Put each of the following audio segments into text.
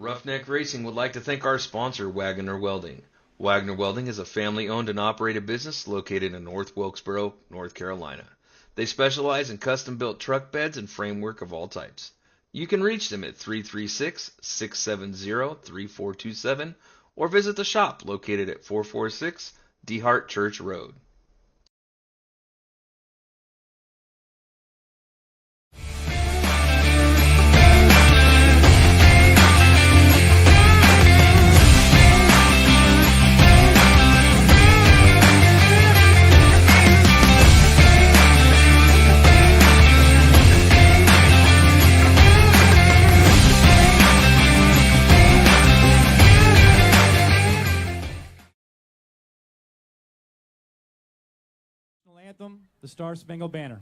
Roughneck Racing would like to thank our sponsor, Wagoner Welding. Wagoner Welding is a family-owned and operated business located in North Wilkesboro, North Carolina. They specialize in custom-built truck beds and framework of all types. You can reach them at 336-670-3427 or visit the shop located at 446 DeHart Church Road. Anthem, the Star Spangled Banner.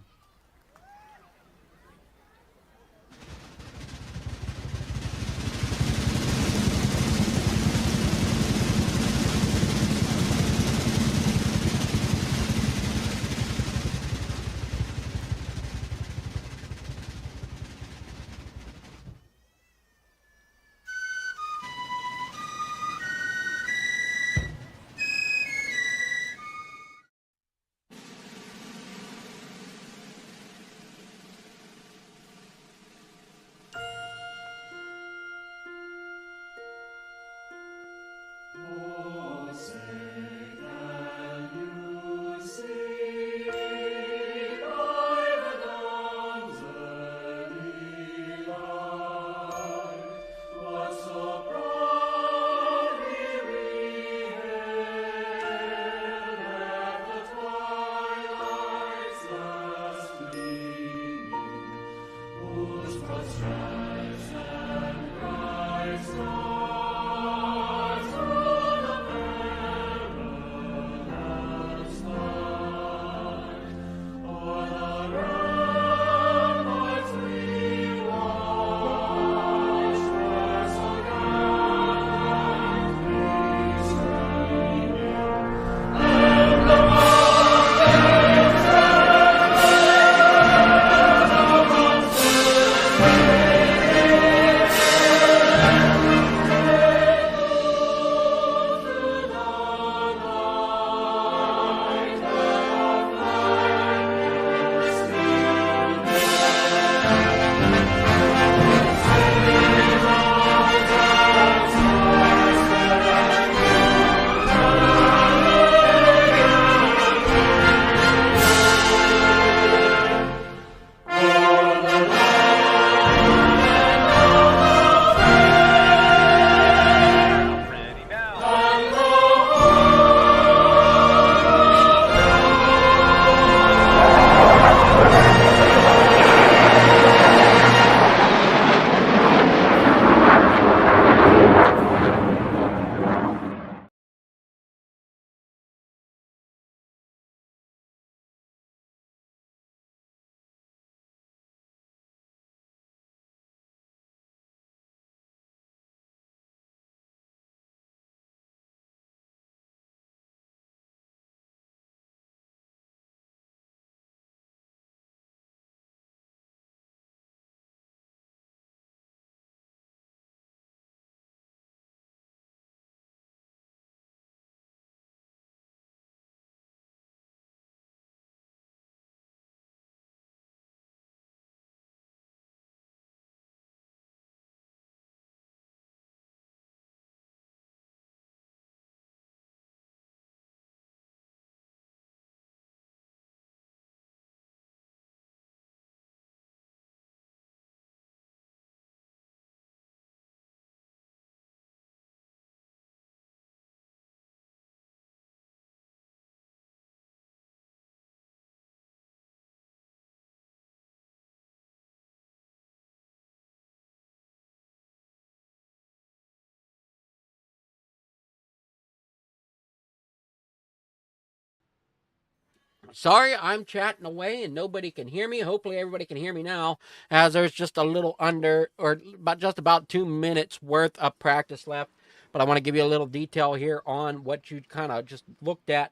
Sorry, I'm chatting away and nobody can hear me. Hopefully everybody can hear me now, as there's just a little under, or about 2 minutes worth of practice left. But I want to give you a little detail here on what you kind of just looked at.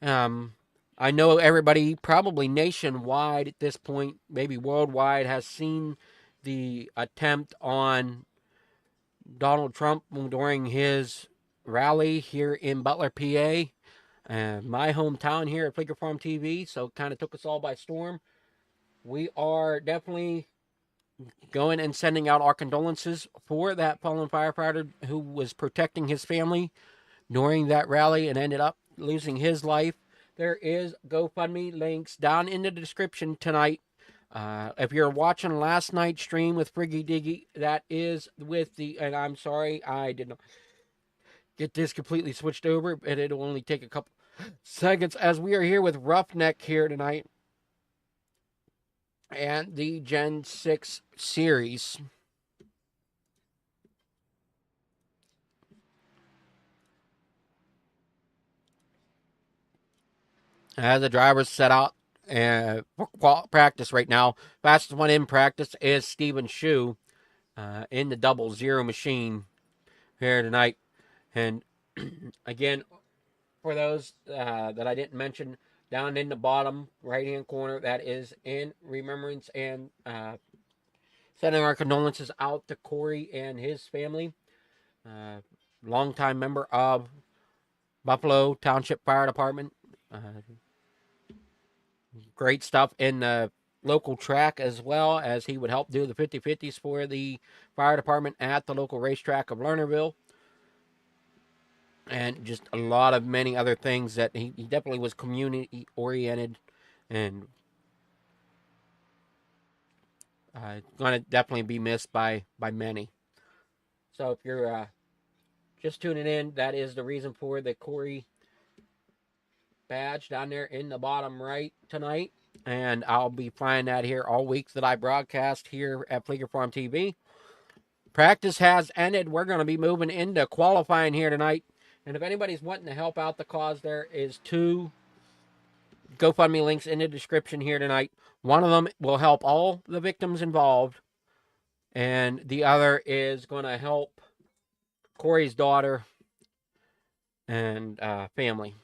I know everybody probably nationwide at this point, maybe worldwide, has seen the attempt on Donald Trump during his rally here in Butler, PA, my hometown here at Fleeker Farm TV. So it kind of took us all by storm. We are definitely going and sending out our condolences for that fallen firefighter who was protecting his family during that rally and ended up losing his life. There is GoFundMe links down in the description tonight. If you're watching last night's stream with Friggy Diggy, that is with the, and I'm sorry, I did not get this completely switched over, but it'll only take a couple seconds as we are here with Roughneck here tonight and the Gen 6 series. As the drivers set out for practice right now, fastest one in practice is Steven Shu in the 00 machine here tonight. And again, for those that I didn't mention, down in the bottom right-hand corner, that is in remembrance and sending our condolences out to Corey and his family. Longtime member of Buffalo Township Fire Department. Great stuff in the local track, as well as he would help do the 50-50s for the fire department at the local racetrack of Lernerville. And just a lot of many other things that he definitely was community oriented and going to definitely be missed by many. So if you're just tuning in, that is the reason for the Corey badge down there in the bottom right tonight. And I'll be flying that here all week that I broadcast here at Fleeker Farm TV. Practice has ended. We're going to be moving into qualifying here tonight. And if anybody's wanting to help out the cause, there is 2 GoFundMe links in the description here tonight. One of them will help all the victims involved, and the other is going to help Corey's daughter and family.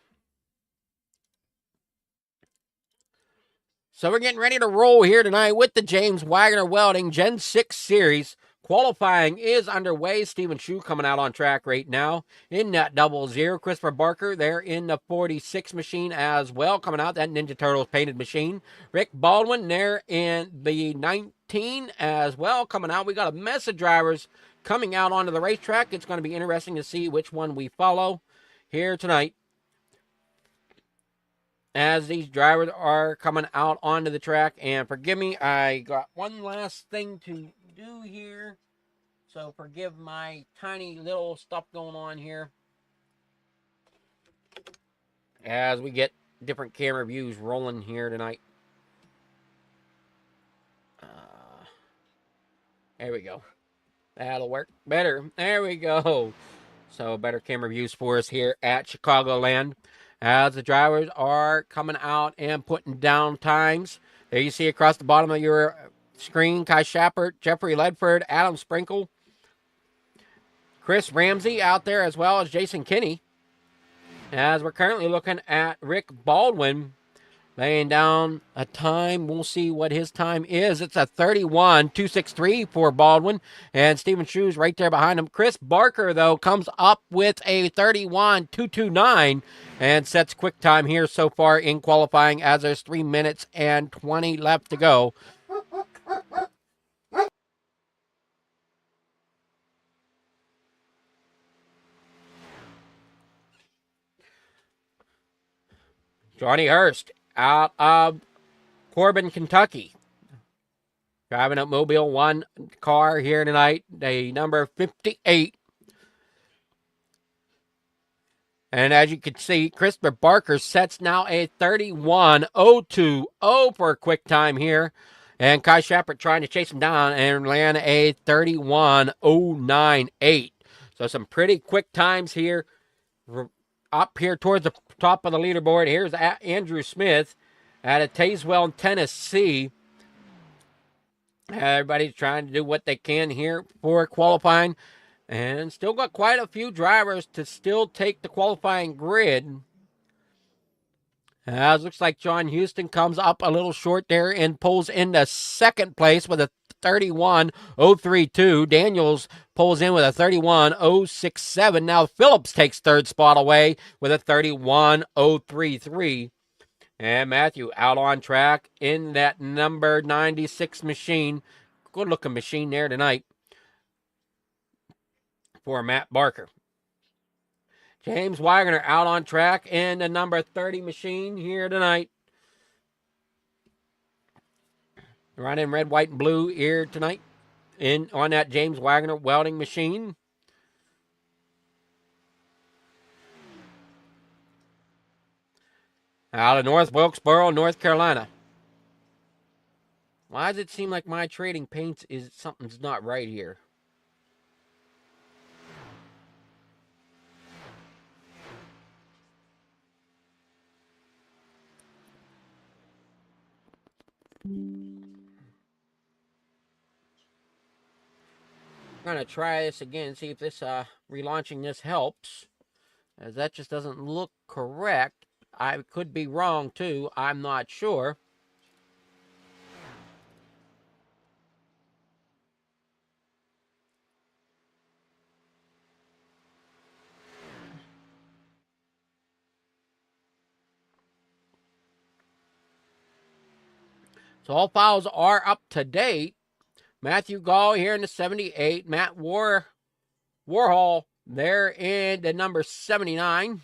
So we're getting ready to roll here tonight with the James Wagoner Welding Gen 6 Series. Qualifying is underway. Steven Shu coming out on track right now in that 00. Christopher Barker there in the 46 machine as well, coming out that Ninja Turtles painted machine. Rick Baldwin there in the 19 as well, coming out. We got a mess of drivers coming out onto the racetrack. It's going to be interesting to see which one we follow here tonight as these drivers are coming out onto the track. And forgive me, I got one last thing to do here, so forgive my tiny little stuff going on here as we get different camera views rolling here tonight. There we go. That'll work better. There we go. So better camera views for us here at Chicagoland as the drivers are coming out and putting down times. There you see across the bottom of your screen, Kai Shappert, Jeffrey Ledford, Adam Sprinkle, Chris Ramsey out there, as well as Jason Kinney. As we're currently looking at Rick Baldwin laying down a time. We'll see what his time is. It's a 31.263 for Baldwin, and Steven Shu's right there behind him. Chris Barker, though, comes up with a 31.229 and sets quick time here so far in qualifying as there's 3 minutes and 20 left to go. Johnny Hurst out of Corbin, Kentucky. Driving up Mobile 1 car here tonight, the number 58. And as you can see, Christopher Barker sets now a 31.020 for a quick time here. And Kai Shappert trying to chase him down and land a 31.098. So some pretty quick times here. Up here towards the top of the leaderboard, here's Andrew Smith out of Tazewell, Tennessee. Everybody's trying to do what they can here for qualifying. And still got quite a few drivers to still take the qualifying grid. As looks like John Houston comes up a little short there and pulls into second place with a 31.032. Daniels pulls in with a 31.067. Now Phillips takes third spot away with a 31.033. And Matthew out on track in that number 96 machine. Good looking machine there tonight for Matt Barker. James Wagoner out on track in the number 30 machine here tonight. Right in red, white, and blue here tonight on that James Wagoner welding machine. Out of North Wilkesboro, North Carolina. Why does it seem like my trading paints is something's not right here? I'm going to try this again, see if this relaunching this helps, as that just doesn't look correct. I could be wrong too, I'm not sure. So all files are up to date. Matthew Gall here in the 78. Matt Warhol there in the number 79.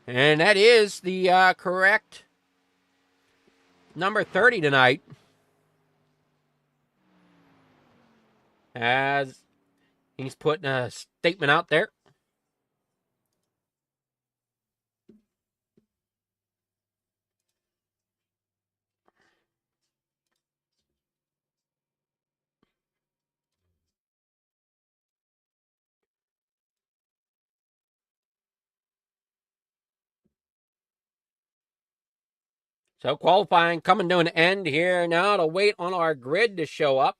And that is the correct number 30 tonight. As he's putting a statement out there. So qualifying coming to an end here now to wait on our grid to show up.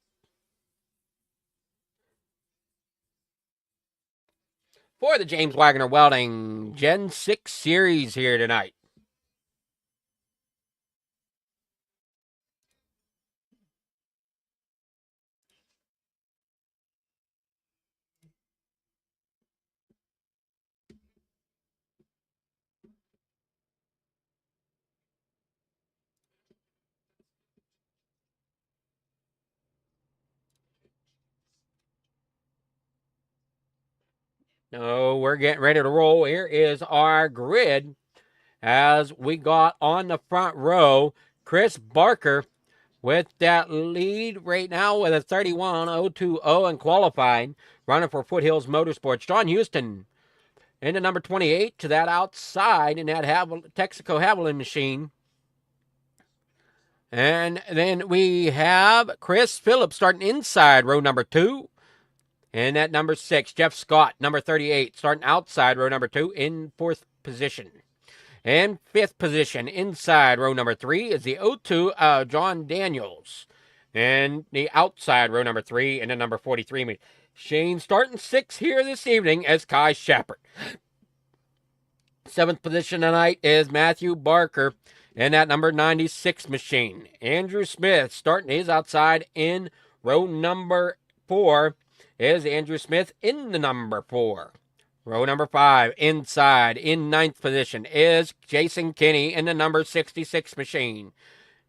For the James Wagoner Welding Gen 6 Series here tonight. No, we're getting ready to roll. Here is our grid as we got on the front row. Chris Barker with that lead right now with a 31.020 in qualifying, running for Foothills Motorsports. John Houston in the number 28 to that outside in that Texaco Haviland machine. And then we have Chris Phillips starting inside row number 2. And at number 6, Jeff Scott, number 38, starting outside row number 2 in 4th position. And 5th position, inside row number 3, is the 02 John Daniels. And the outside row number 3 in the number 43. Shane starting 6th here this evening as Kai Shepard. 7th position tonight is Matthew Barker in that number 96 machine. Andrew Smith starting his outside in row number 4 is Andrew Smith in the number 4. Row number 5, inside, in 9th position, is Jason Kinney in the number 66 machine.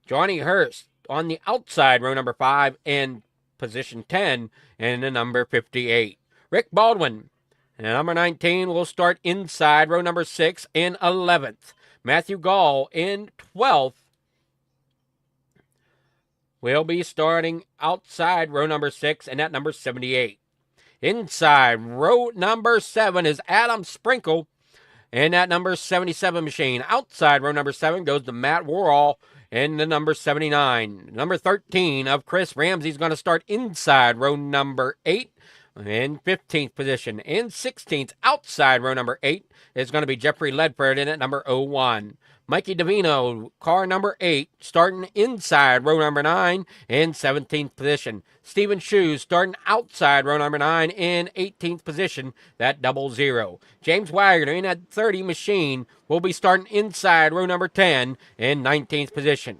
Johnny Hurst on the outside, row number 5, in position 10, in the number 58. Rick Baldwin, number 19, will start inside, row number 6, in 11th. Matthew Gall in 12th. Will be starting outside row number 6 and at number 78. Inside row number 7 is Adam Sprinkle in that number 77 machine. Outside row number 7 goes to Matt Warhol in the number 79. Number 13 of Chris Ramsey is going to start inside row number 8 In 15th position. In 16th, outside row number 8, is going to be Jeffrey Ledford in at number 01. Mikey Davino, car number 8, starting inside row number 9 in 17th position. Steven Shoes starting outside row number 9 in 18th position, that 00. James Wagoner in at 30 machine will be starting inside row number 10 in 19th position.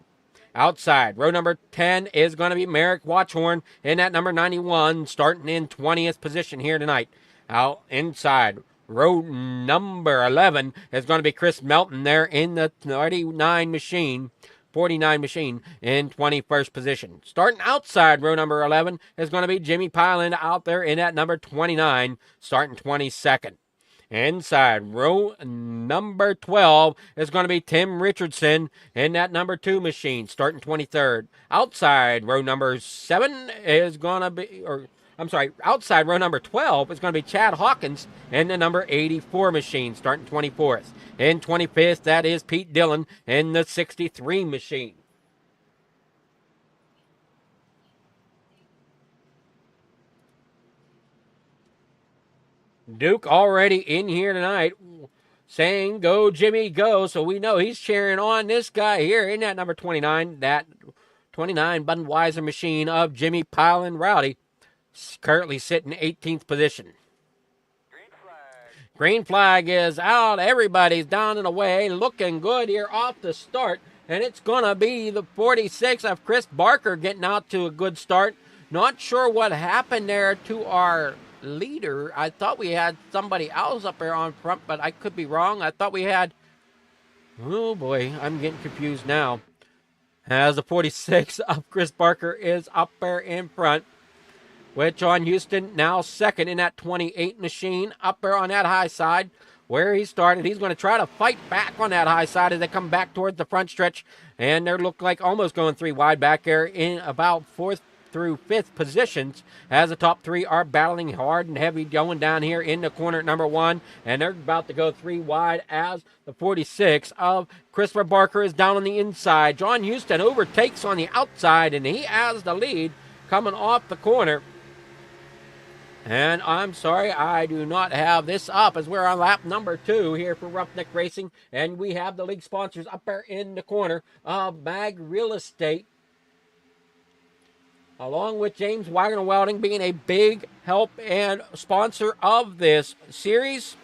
Outside, row number 10 is going to be Merrick Watchhorn in at number 91, starting in 20th position here tonight. Out inside, row number 11 is going to be Chris Melton there in the 49 machine in 21st position. Starting outside row number 11 is going to be Jimmy Pyland out there in at number 29, starting 22nd. Inside row number 12 is going to be Tim Richardson in that number 2 machine, starting 23rd. Outside row number 7 is going to be, outside row number 12 is going to be Chad Hawkins in the number 84 machine, starting 24th. In 25th, that is Pete Dillon in the 63 machine. Duke already in here tonight saying, "Go, Jimmy, go." So we know he's cheering on this guy here in that number 29, that 29 Budweiser machine of Jimmy Pyland Rowdy, currently sitting 18th position. Green flag is out. Everybody's down and away, looking good here off the start. And it's going to be the 46 of Chris Barker getting out to a good start. Not sure what happened there to our leader. I thought we had somebody else up there on front, but I could be wrong. I thought we had, oh boy, I'm getting confused now. As the 46 of Chris Barker is up there in front, with John Houston now second in that 28 machine, up there on that high side where he started. He's going to try to fight back on that high side as they come back towards the front stretch, and they look like almost going 3 wide back there in about 4th through 5th positions, as the top 3 are battling hard and heavy going down here in the corner at number 1, and they're about to go 3 wide as the 46 of Christopher Barker is down on the inside. John Houston overtakes on the outside, and he has the lead coming off the corner. And I'm sorry, I do not have this up as we're on lap number 2 here for Roughneck Racing, and we have the league sponsors up there in the corner of Mag Real Estate, along with James Wagoner Welding being a big help and sponsor of this series.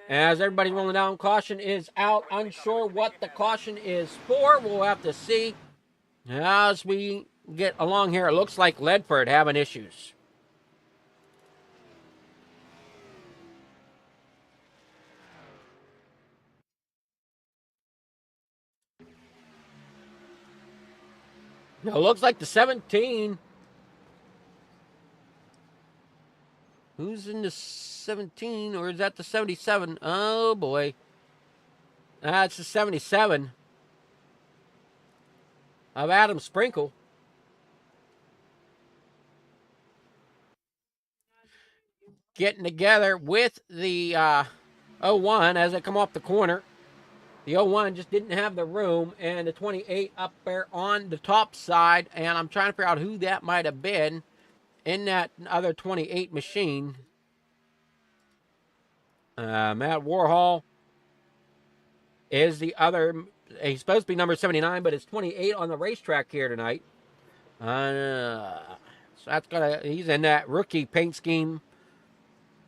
As everybody's rolling down, caution is out. Unsure what the caution is for. We'll have to see as we get along here. It looks like Ledford having issues. Now, it looks like the 17. Who's in the 17, or is that the 77? Oh, boy. That's the 77 of Adam Sprinkle. Getting together with the 01 as they come off the corner. The 01 just didn't have the room, and the 28 up there on the top side, and I'm trying to figure out who that might have been in that other 28 machine. Matt Warhol is the other. He's supposed to be number 79, but it's 28 on the racetrack here tonight. So that's he's in that rookie paint scheme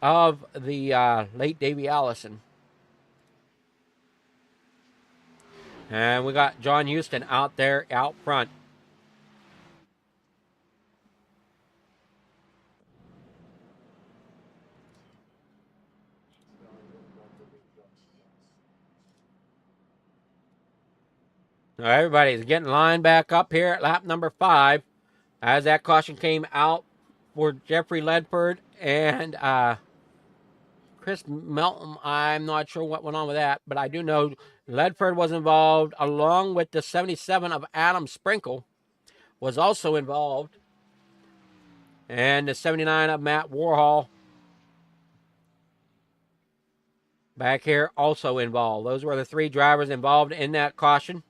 of the late Davey Allison. And we got John Houston out there out front. Now everybody's getting lined back up here at lap number 5 as that caution came out for Jeffrey Ledford and Chris Melton. I'm not sure what went on with that, but I do know Ledford was involved, along with the 77 of Adam Sprinkle was also involved, and the 79 of Matt Warhol back here also involved. Those were the 3 drivers involved in that caution.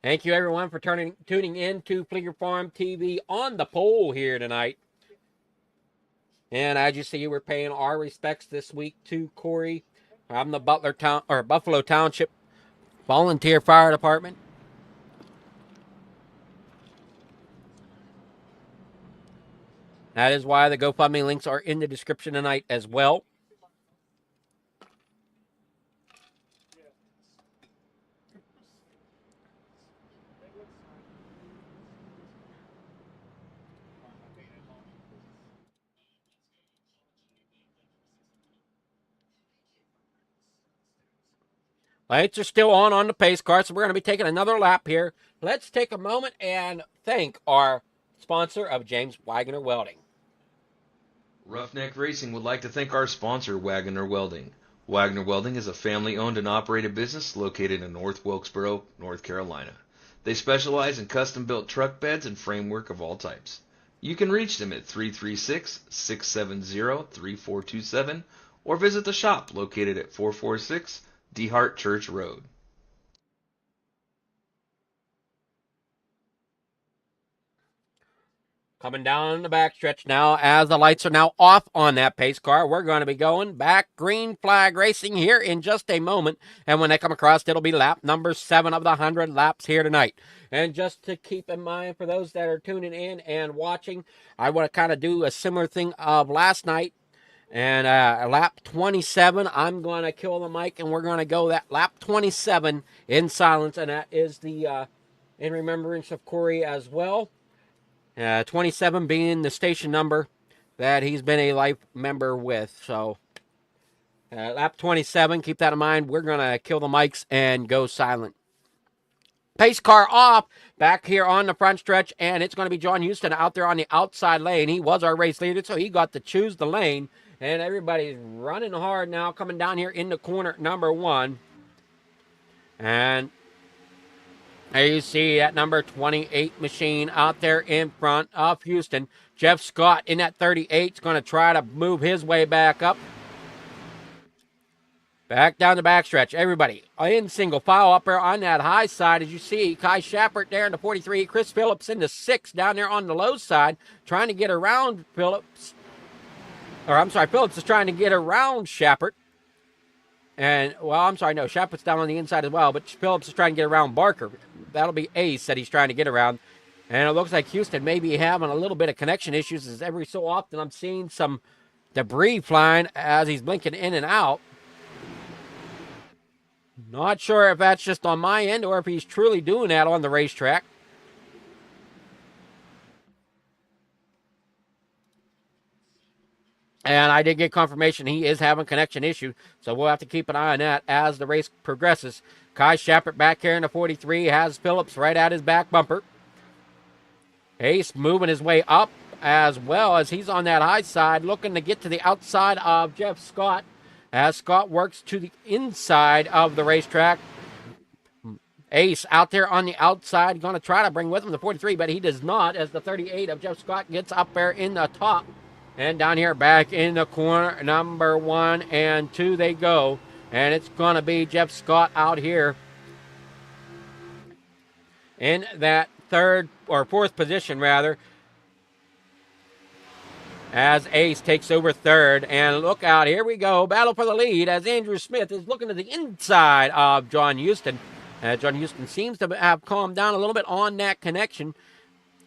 Thank you, everyone, for tuning in to Fleeger Farm TV on the pole here tonight. And as you see, we're paying our respects this week to Corey from the Buffalo Township Volunteer Fire Department. That is why the GoFundMe links are in the description tonight as well. Lights are still on the pace car, so we're going to be taking another lap here. Let's take a moment and thank our sponsor of James Wagoner Welding. Roughneck Racing would like to thank our sponsor, Wagoner Welding. Wagoner Welding is a family-owned and operated business located in North Wilkesboro, North Carolina. They specialize in custom-built truck beds and framework of all types. You can reach them at 336-670-3427 or visit the shop located at 446 DeHart Church Road. Coming down the backstretch now as the lights are now off on that pace car. We're going to be going back green flag racing here in just a moment. And when they come across, it'll be lap number 7 of the 100 laps here tonight. And just to keep in mind for those that are tuning in and watching, I want to kind of do a similar thing of last night. And lap 27, I'm going to kill the mic, and we're going to go that lap 27 in silence. And that is the in remembrance of Corey as well. 27 being the station number that he's been a life member with. So lap 27, keep that in mind. We're going to kill the mics and go silent. Pace car off back here on the front stretch, and it's going to be John Houston out there on the outside lane. He was our race leader, so he got to choose the lane. And everybody's running hard now, coming down here in the corner number 1. And there you see that number 28 machine out there in front of Houston. Jeff Scott in that 38 is going to try to move his way back up. Back down the backstretch. Everybody in single file up there on that high side. As you see, Kai Shappert there in the 43. Chris Phillips in the 6 down there on the low side, trying to get around Phillips. Phillips is trying to get around Shappert. And, Shappett's down on the inside as well, but Phillips is trying to get around Barker. That'll be Ace that he's trying to get around. And it looks like Houston may be having a little bit of connection issues, as every so often I'm seeing some debris flying as he's blinking in and out. Not sure if that's just on my end or if he's truly doing that on the racetrack. And I did get confirmation he is having connection issue, so we'll have to keep an eye on that as the race progresses. Kai Shappert back here in the 43 has Phillips right at his back bumper. Ace moving his way up as well as he's on that high side, looking to get to the outside of Jeff Scott as Scott works to the inside of the racetrack. Ace out there on the outside, going to try to bring with him the 43, but he does not as the 38 of Jeff Scott gets up there in the top. And down here back in the corner, number 1 and 2 they go. And it's going to be Jeff Scott out here in that 4th position, rather, as Ace takes over 3rd. And look out, here we go. Battle for the lead as Andrew Smith is looking to the inside of John Houston. John Houston seems to have calmed down a little bit on that connection.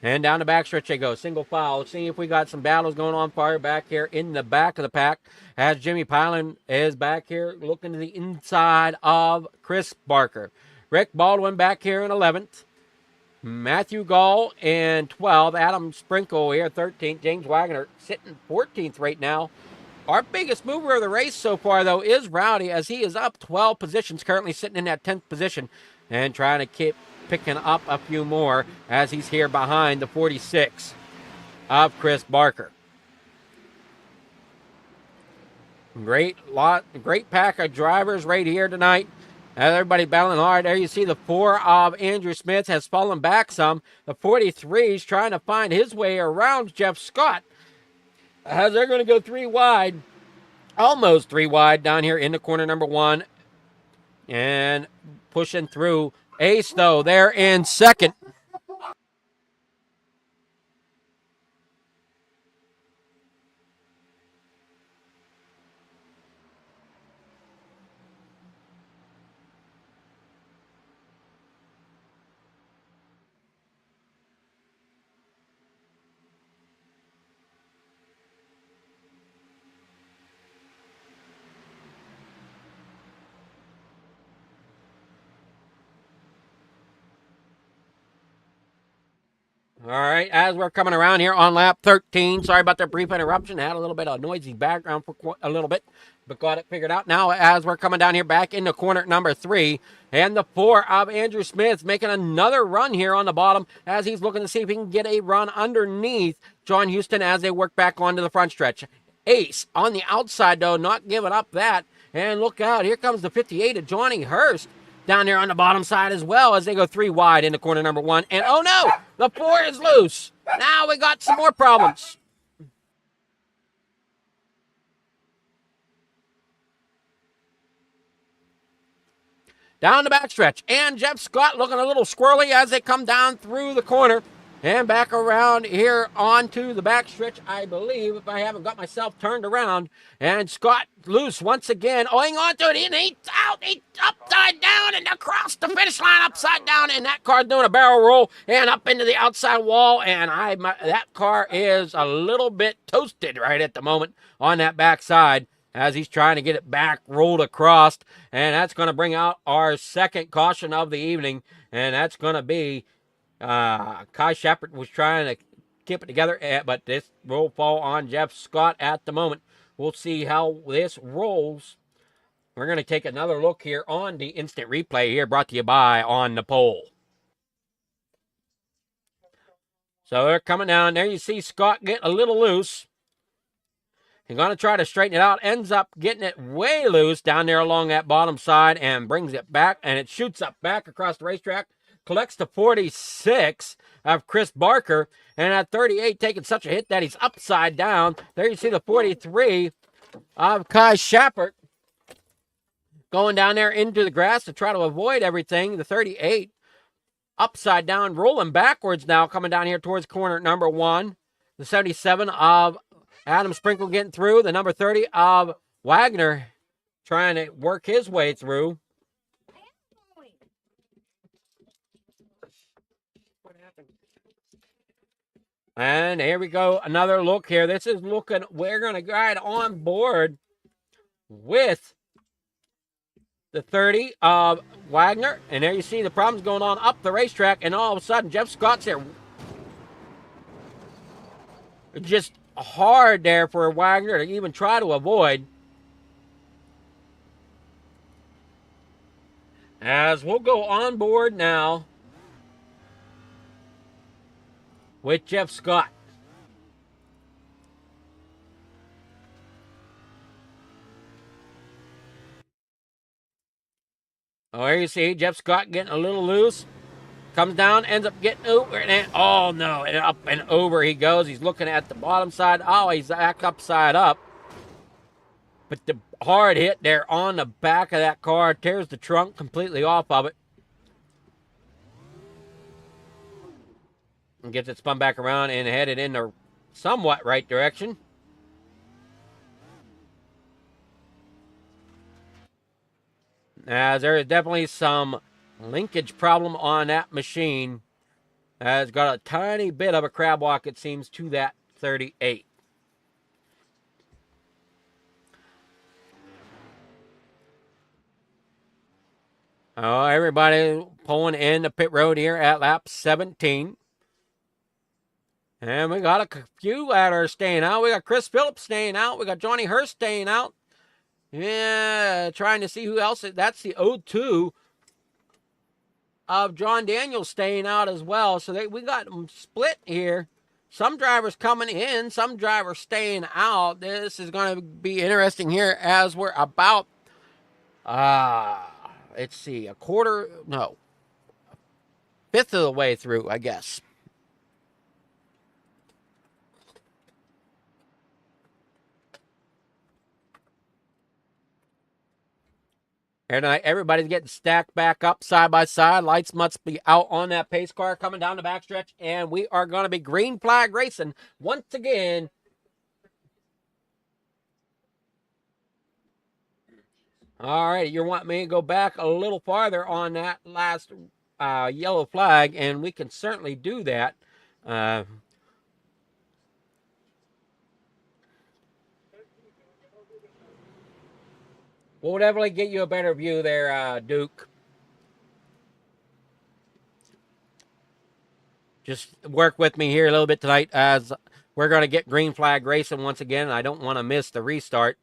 And down the backstretch they go, single file. Let's see if we got some battles going on far back here in the back of the pack. As Jimmy Pilon is back here looking to the inside of Chris Barker. Rick Baldwin back here in 11th. Matthew Gall in 12th. Adam Sprinkle here 13th. James Wagoner sitting 14th right now. Our biggest mover of the race so far, though, is Rowdy, as he is up 12 positions, currently sitting in that 10th position and trying to keep picking up a few more as he's here behind the 46 of Chris Barker. Great pack of drivers right here tonight. Everybody battling hard. There you see the 4 of Andrew Smith has fallen back some. The 43 is trying to find his way around Jeff Scott as they're going to go 3 wide. Almost 3 wide down here in the corner number 1. And pushing through Ace, though, they're in second. All right, as we're coming around here on lap 13, sorry about the brief interruption. Had a little bit of noisy background for a little bit, but got it figured out. Now, as we're coming down here back into corner number 3, and the 4 of Andrew Smith making another run here on the bottom as he's looking to see if he can get a run underneath John Houston as they work back onto the front stretch. Ace on the outside, though, not giving up that. And look out, here comes the 58 of Johnny Hurst down there on the bottom side as well as they go 3 wide into corner number 1. And oh no, the 4 is loose. Now we got some more problems. Down the backstretch. And Jeff Scott looking a little squirrely as they come down through the corner. And back around here onto the backstretch, I believe, if I haven't got myself turned around. And Scott loose once again, owing on to it, and he's out, he's upside down, and across the finish line upside down, and that car's doing a barrel roll, and up into the outside wall, and that car is a little bit toasted right at the moment on that backside as he's trying to get it back rolled across, and that's going to bring out our second caution of the evening, and that's going to be Kai Shepard was trying to keep it together, but this will fall on Jeff Scott at the moment. We'll see how this rolls. We're going to take another look here on the instant replay here, brought to you by On the Pole. So they're coming down. There you see Scott get a little loose. He's going to try to straighten it out. Ends up getting it way loose down there along that bottom side and brings it back, and it shoots up back across the racetrack. Collects the 46 of Chris Barker, and at 38 taking such a hit that he's upside down. There you see the 43 of Kai Shepard going down there into the grass to try to avoid everything. The 38 upside down, rolling backwards now, coming down here towards corner number 1. The 77 of Adam Sprinkle getting through. The number 30 of Wagoner trying to work his way through. And here we go, another look here. This is looking, we're going to ride on board with the 30 of Wagoner. And there you see the problems going on up the racetrack. And all of a sudden, Jeff Scott's there. Just hard there for Wagoner to even try to avoid. As we'll go on board now with Jeff Scott. Oh, here you see Jeff Scott getting a little loose. Comes down, ends up getting over, and oh no, and up and over he goes. He's looking at the bottom side. Oh, he's back upside up. But the hard hit there on the back of that car tears the trunk completely off of it. And gets it spun back around and headed in the somewhat right direction. As there is definitely some linkage problem on that machine. It's got a tiny bit of a crab walk, it seems, to that 38. Oh, everybody pulling in the pit road here at lap 17. And we got a few that are staying out. We got Chris Phillips staying out. We got Johnny Hurst staying out. Yeah, trying to see who else. That's the 02 of John Daniels staying out as well. So we got them split here. Some drivers coming in, some drivers staying out. This is going to be interesting here as we're about, let's see, fifth of the way through, I guess. And everybody's getting stacked back up side by side. Lights must be out on that pace car coming down the backstretch. And we are going to be green flag racing once again. All right, you want me to go back a little farther on that last yellow flag, and we can certainly do that. We'll definitely get you a better view there, Duke. Just work with me here a little bit tonight as we're going to get green flag racing once again. I don't want to miss the restart.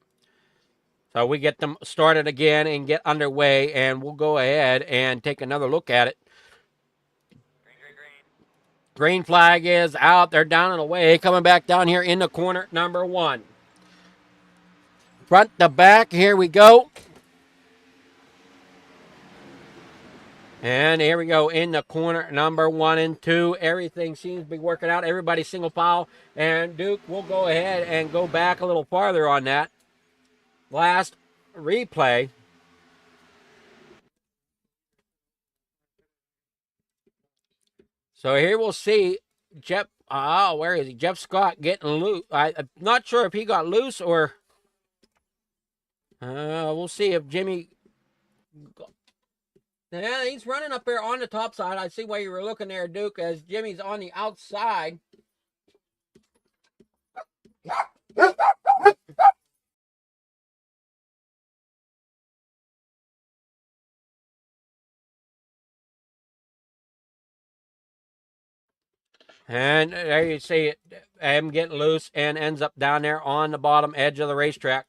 So we get them started again and get underway, and we'll go ahead and take another look at it. Green flag is out. They're down and away. Coming back down here in the corner, number 1. Front to back, here we go. And here we go in the corner, number 1 and 2. Everything seems to be working out. Everybody's single file. And Duke will go ahead and go back a little farther on that. Last replay. So here we'll see Jeff. Where is he? Jeff Scott getting loose. I'm not sure if he got loose or. We'll see if Jimmy. Yeah, he's running up there on the top side. I see why you were looking there, Duke, as Jimmy's on the outside. And there you see it, him getting loose and ends up down there on the bottom edge of the racetrack.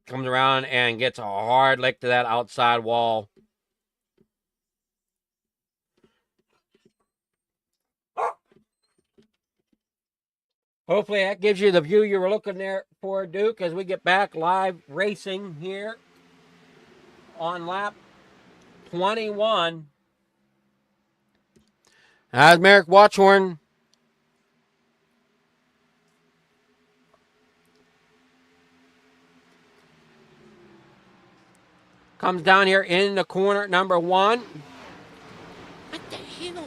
Comes around and gets a hard lick to that outside wall. Hopefully that gives you the view you were looking there for, Duke, as we get back live racing here on lap 21. As Merrick Watchhorn comes down here in the corner, number 1. What the hell?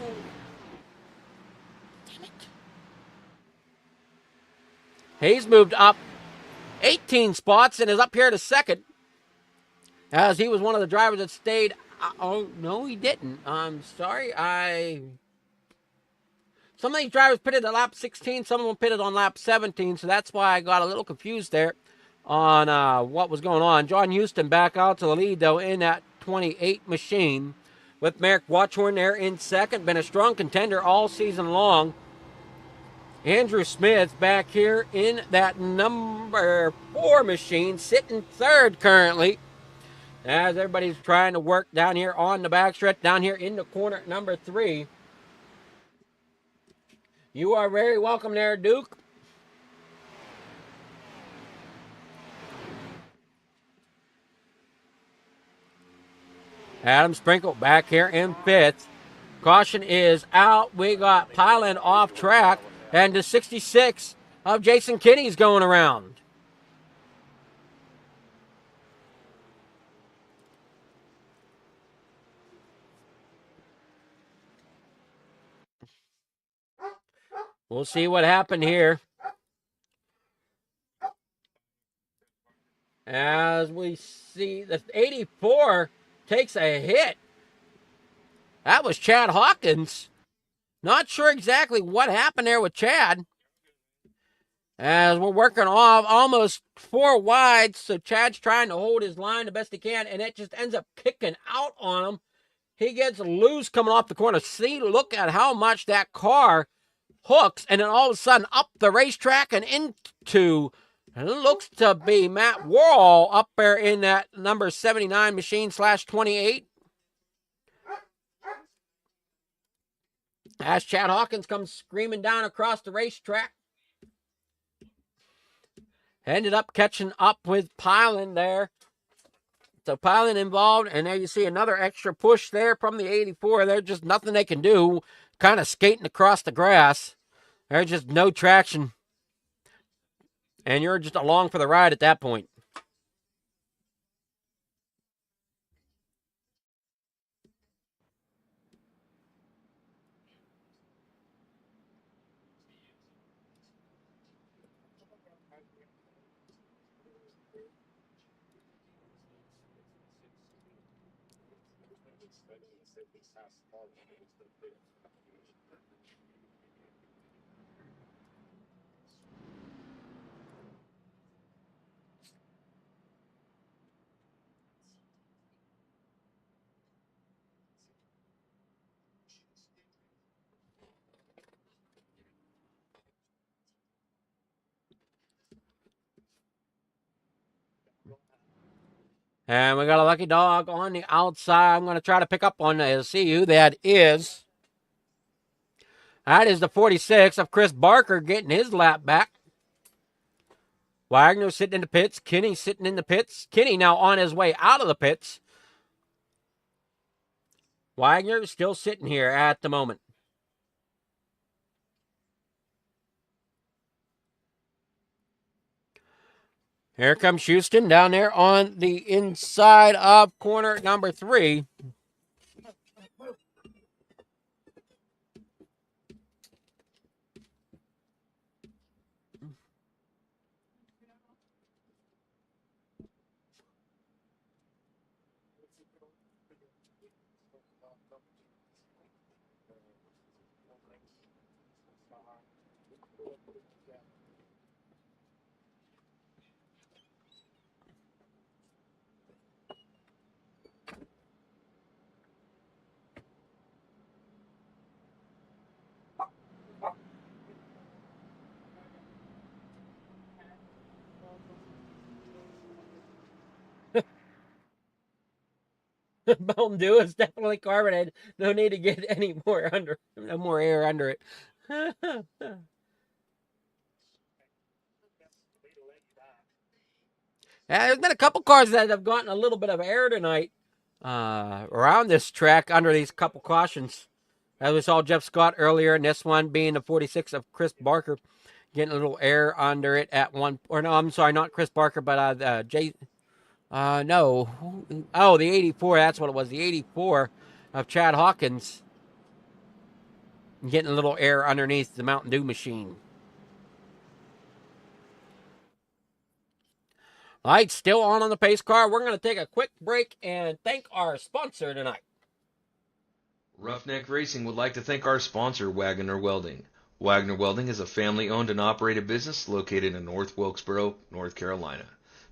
Damn it. He's moved up 18 spots and is up here to second, as he was one of the drivers that stayed. Oh, no, he didn't. I'm sorry. Some of these drivers pitted at lap 16. Some of them pitted on lap 17, so that's why I got a little confused there on what was going on. John Houston back out to the lead, though, in that 28 machine, with Merrick Watchhorn there in second. Been a strong contender all season long. Andrew Smith back here in that number 4 machine, sitting third currently, as everybody's trying to work down here on the backstretch, down here in the corner, number 3. You are very welcome there, Duke. Adam Sprinkle back here in 5th. Caution is out. We got Pyland off track, and the 66 of Jason Kinney's going around. We'll see what happened here. As we see, the 84 takes a hit. That was Chad Hawkins. Not sure exactly what happened there with Chad. As we're working off almost 4 wide, so Chad's trying to hold his line the best he can, and it just ends up kicking out on him. He gets loose coming off the corner. See, look at how much that car hooks, and then all of a sudden up the racetrack and into, and it looks to be Matt Wall up there in that number 79 machine /28. As Chad Hawkins comes screaming down across the racetrack. Ended up catching up with Pyland there. So Pyland involved, and there you see another extra push there from the 84. There's just nothing they can do. Kind of skating across the grass. There's just no traction. and you're just along for the ride at that point. And we got a lucky dog on the outside. I'm going to try to pick up on see who that is. That is the 46 of Chris Barker getting his lap back. Wagner sitting in the pits. Kenny sitting in the pits. Kenny now on his way out of the pits. Wagner still sitting here at the moment. Here comes Houston down there on the inside of corner number 3. Mountain Dew is definitely carbonated. No need to get any more no more air under it. There's been a couple cars that have gotten a little bit of air tonight around this track under these couple cautions. As we saw Jeff Scott earlier, and this one being the 46 of Chris Barker, getting a little air under it at one. Or no, I'm sorry, not Chris Barker, but no. Oh, the 84. That's what it was. The 84 of Chad Hawkins getting a little air underneath the Mountain Dew machine. Lights still on the pace car. We're going to take a quick break and thank our sponsor tonight. Roughneck Racing would like to thank our sponsor, Wagoner Welding. Wagoner Welding is a family-owned and operated business located in North Wilkesboro, North Carolina.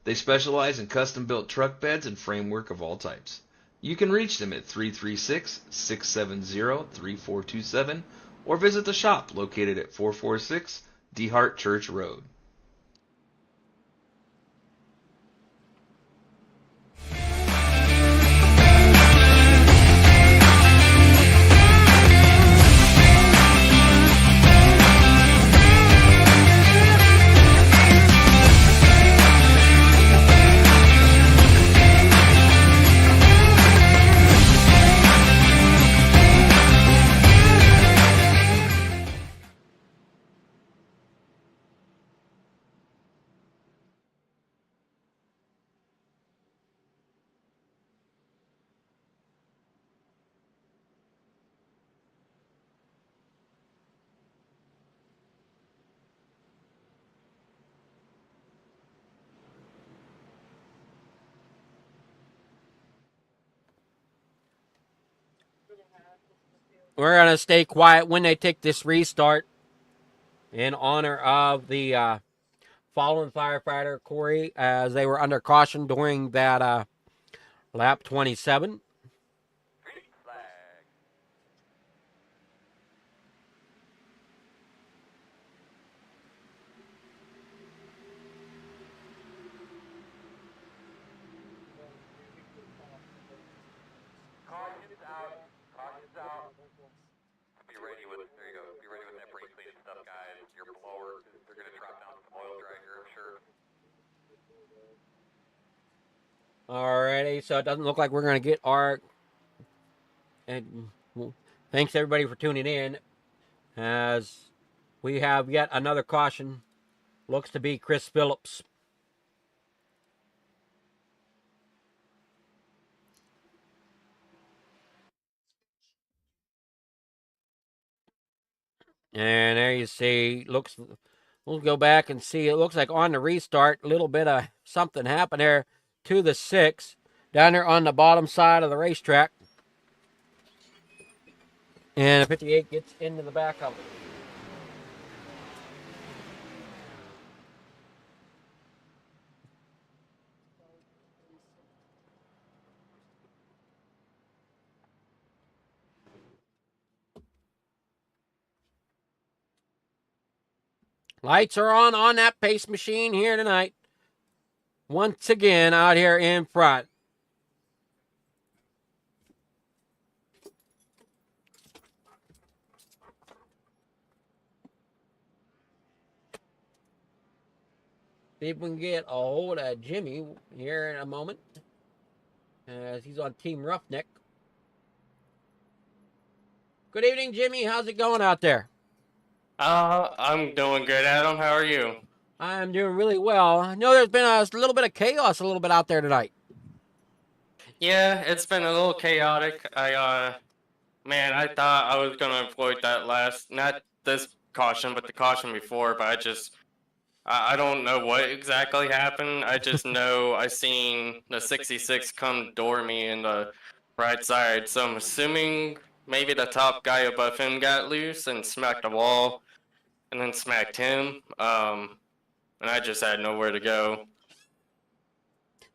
They specialize in custom-built truck beds and framework of all types. You can reach them at 336-670-3427 or visit the shop located at 446 DeHart Church Road. We're going to stay quiet when they take this restart in honor of the fallen firefighter, Corey, as they were under caution during that lap 27. Alrighty, so it doesn't look like we're going to get our... And thanks everybody for tuning in, as we have yet another caution Looks to be Chris Phillips. And there you see, we'll go back and see. It looks like on the restart, a little bit of something happened there to the 6 down there on the bottom side of the racetrack. And 58 gets into the back of it. Lights are on that pace machine here tonight. Once again, out here in front. See if we can get a hold of Jimmy here in a moment, as he's on Team Roughneck. Good evening, Jimmy. How's it going out there? I'm doing good, Adam. How are you? I'm doing really well. I know there's been a little bit of chaos a little bit out there tonight. Yeah, it's been a little chaotic. Man, I thought I was gonna avoid that not this caution, but the caution before, but I don't know what exactly happened. I just know I seen the 66 come door me in the right side, so I'm assuming maybe the top guy above him got loose and smacked the wall, and then smacked him. And I just had nowhere to go.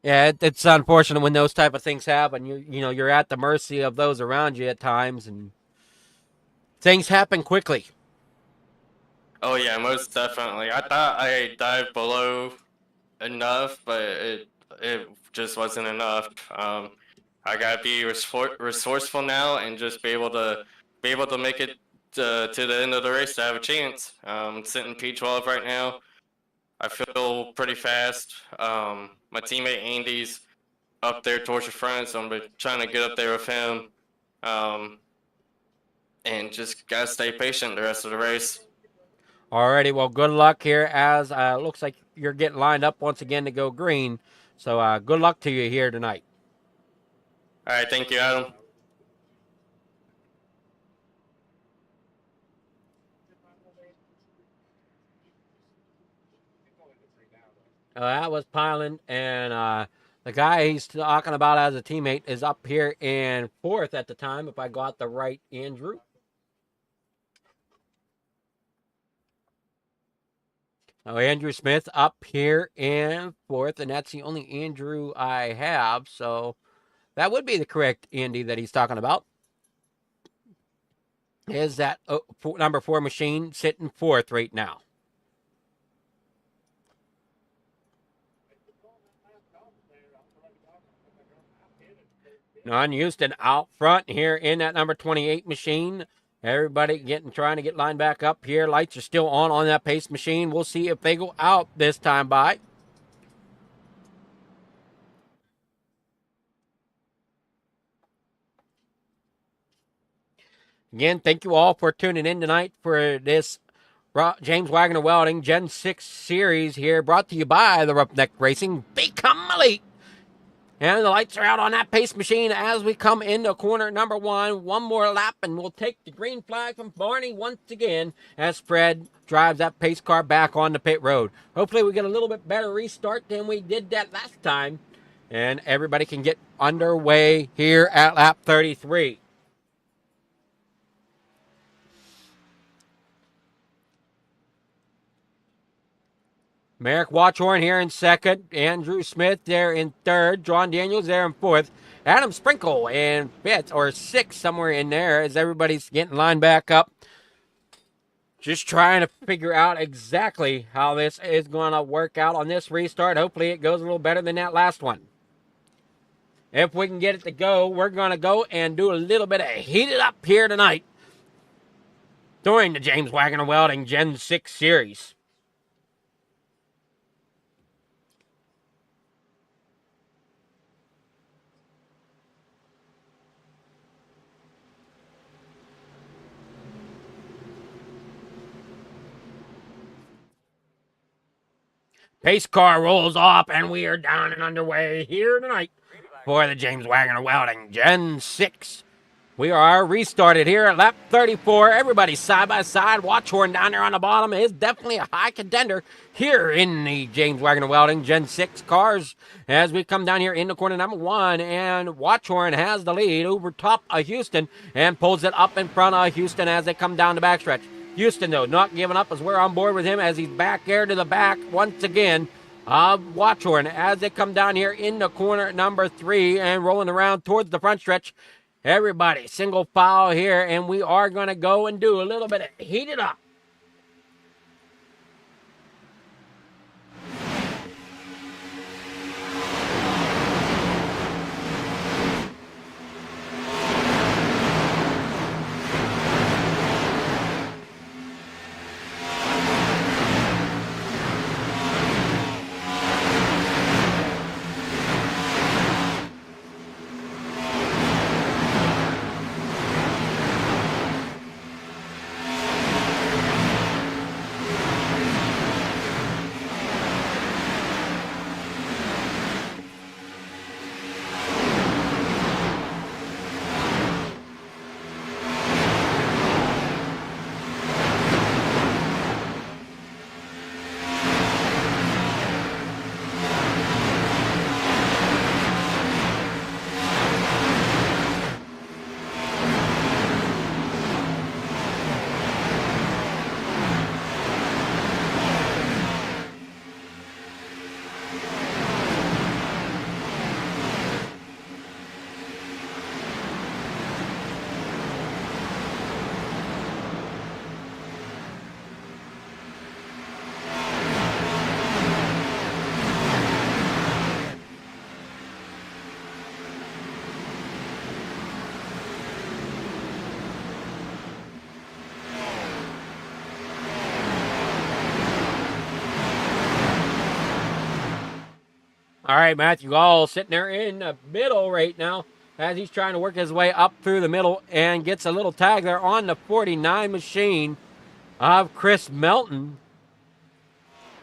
Yeah, it's unfortunate when those type of things happen. You're at the mercy of those around you at times, and things happen quickly. Oh yeah, most definitely. I thought I dived below enough, but it just wasn't enough. I gotta be resourceful now and just be able to make it to the end of the race to have a chance. Sitting P12 right now. I feel pretty fast. My teammate Andy's up there towards the front, so I'm trying to get up there with him. And just gotta stay patient the rest of the race. Alrighty, well, good luck here as looks like you're getting lined up once again to go green. So good luck to you here tonight. All right, thank you, Adam. That was Piling, and the guy he's talking about as a teammate is up here in 4th at the time, if I got the right Andrew. Oh, Andrew Smith up here in 4th, and that's the only Andrew I have, so that would be the correct Andy that he's talking about. Is that number 4 machine sitting 4th right now? Non Houston out front here in that number 28 machine. Everybody trying to get lined back up here. Lights are still on that pace machine. We'll see if they go out this time by. Again, thank you all for tuning in tonight for this James Wagoner Welding Gen 6 series here, brought to you by the Roughneck Racing. Become elite. And the lights are out on that pace machine as we come into corner number 1. One more lap, and we'll take the green flag from Barney once again as Fred drives that pace car back on the pit road. Hopefully we get a little bit better restart than we did that last time, and everybody can get underway here at lap 33. Merrick Watchorn here in 2nd. Andrew Smith there in 3rd. John Daniels there in 4th. Adam Sprinkle in 5th or 6th, somewhere in there, as everybody's getting lined back up. Just trying to figure out exactly how this is going to work out on this restart. Hopefully it goes a little better than that last one. If we can get it to go, we're going to go and do a little bit of heat it up here tonight during the James Wagoner Welding Gen 6 series. Pace car rolls off, and we are down and underway here tonight for the James Wagoner Welding Gen 6. We are restarted here at lap 34. Everybody side by side. Watch horn down there on the bottom is definitely a high contender here in the James Wagoner Welding Gen 6 cars as we come down here into corner number 1. And Watchhorn has the lead over top of Houston and pulls it up in front of Houston as they come down the backstretch. Houston, though, not giving up as we're on board with him as he's back there to the back once again of Watchhorn as they come down here into corner number 3 and rolling around towards the front stretch. Everybody, single file here, and we are going to go and do a little bit of heat it up. All right, Matthew Gall sitting there in the middle right now as he's trying to work his way up through the middle and gets a little tag there on the 49 machine of Chris Melton.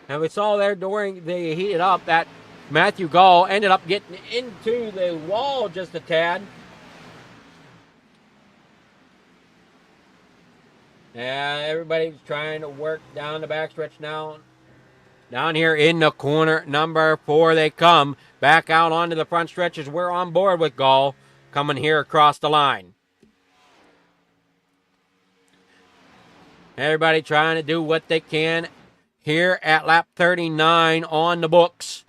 And we saw there during the heated up that Matthew Gall ended up getting into the wall just a tad. And everybody's trying to work down the backstretch now. Down here in the corner number 4 they come. Back out onto the front stretches. We're on board with Gall coming here across the line. Everybody trying to do what they can here at lap 39 on the books.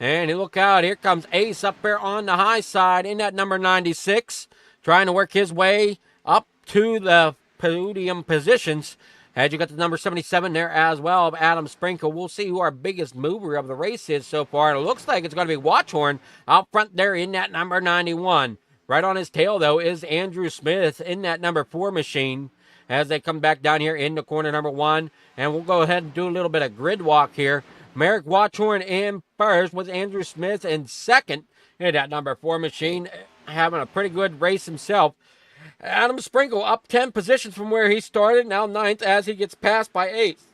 And look out, here comes Ace up there on the high side in that number 96. Trying to work his way up to the podium positions. As you got the number 77 there as well of Adam Sprinkle. We'll see who our biggest mover of the race is so far. And it looks like it's going to be Watchhorn out front there in that number 91. Right on his tail, though, is Andrew Smith in that number 4 machine as they come back down here into corner number 1. And we'll go ahead and do a little bit of grid walk here. Merrick Watchhorn in first with Andrew Smith in second in that number 4 machine, having a pretty good race himself. Adam Sprinkle up 10 positions from where he started, now 9th as he gets passed by 8th.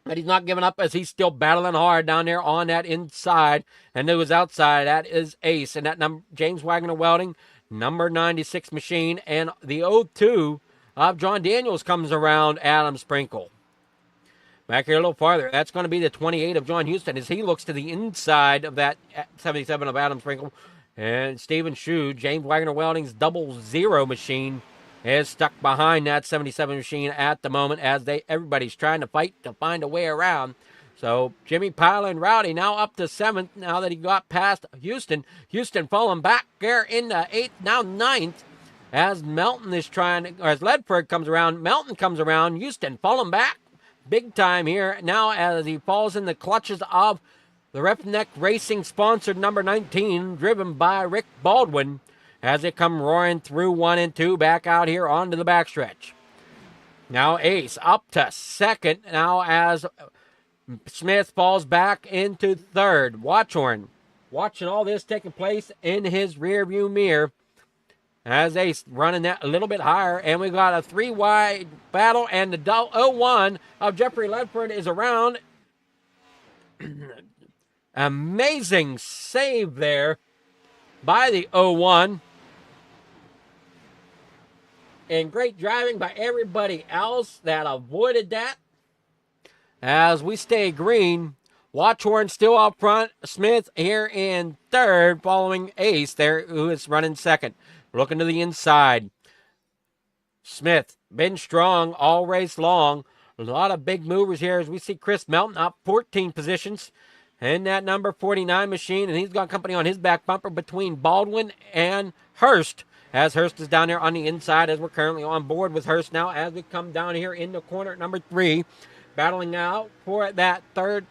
But he's not giving up as he's still battling hard down there on that inside. And to his outside, that is Ace. And that number, James Wagoner Welding, number 96 machine. And the 02 of John Daniels comes around Adam Sprinkle. Back here a little farther, that's going to be the 28 of John Houston as he looks to the inside of that 77 of Adam Sprinkle. And Stephen Shue, James Wagoner Welding's 00 machine, is stuck behind that 77 machine at the moment as everybody's trying to fight to find a way around. So Jimmy Pyle and Rowdy now up to 7th now that he got past Houston. Houston falling back there in the 8th, now 9th as Melton is trying, or as Ledford comes around. Melton comes around. Houston falling back big time here now as he falls in the clutches of the Roughneck Racing sponsored number 19, driven by Rick Baldwin, as they come roaring through 1 and 2 back out here onto the backstretch. Now Ace up to 2nd now as Smith falls back into 3rd. Watchhorn watching all this taking place in his rear view mirror as Ace running that a little bit higher. And we got a 3-wide battle, and the 01 of Jeffrey Ledford is around Amazing save there by the 0-1. And great driving by everybody else that avoided that. As we stay green, Watchorn still out front. Smith here in third, following Ace there, who is running second. Looking to the inside. Smith, been strong all race long. A lot of big movers here as we see Chris Melton up 14 positions in that number 49 machine, and he's got company on his back bumper between Baldwin and Hurst, as Hurst is down there on the inside, as we're currently on board with Hurst now as we come down here into corner number 3, battling now for that that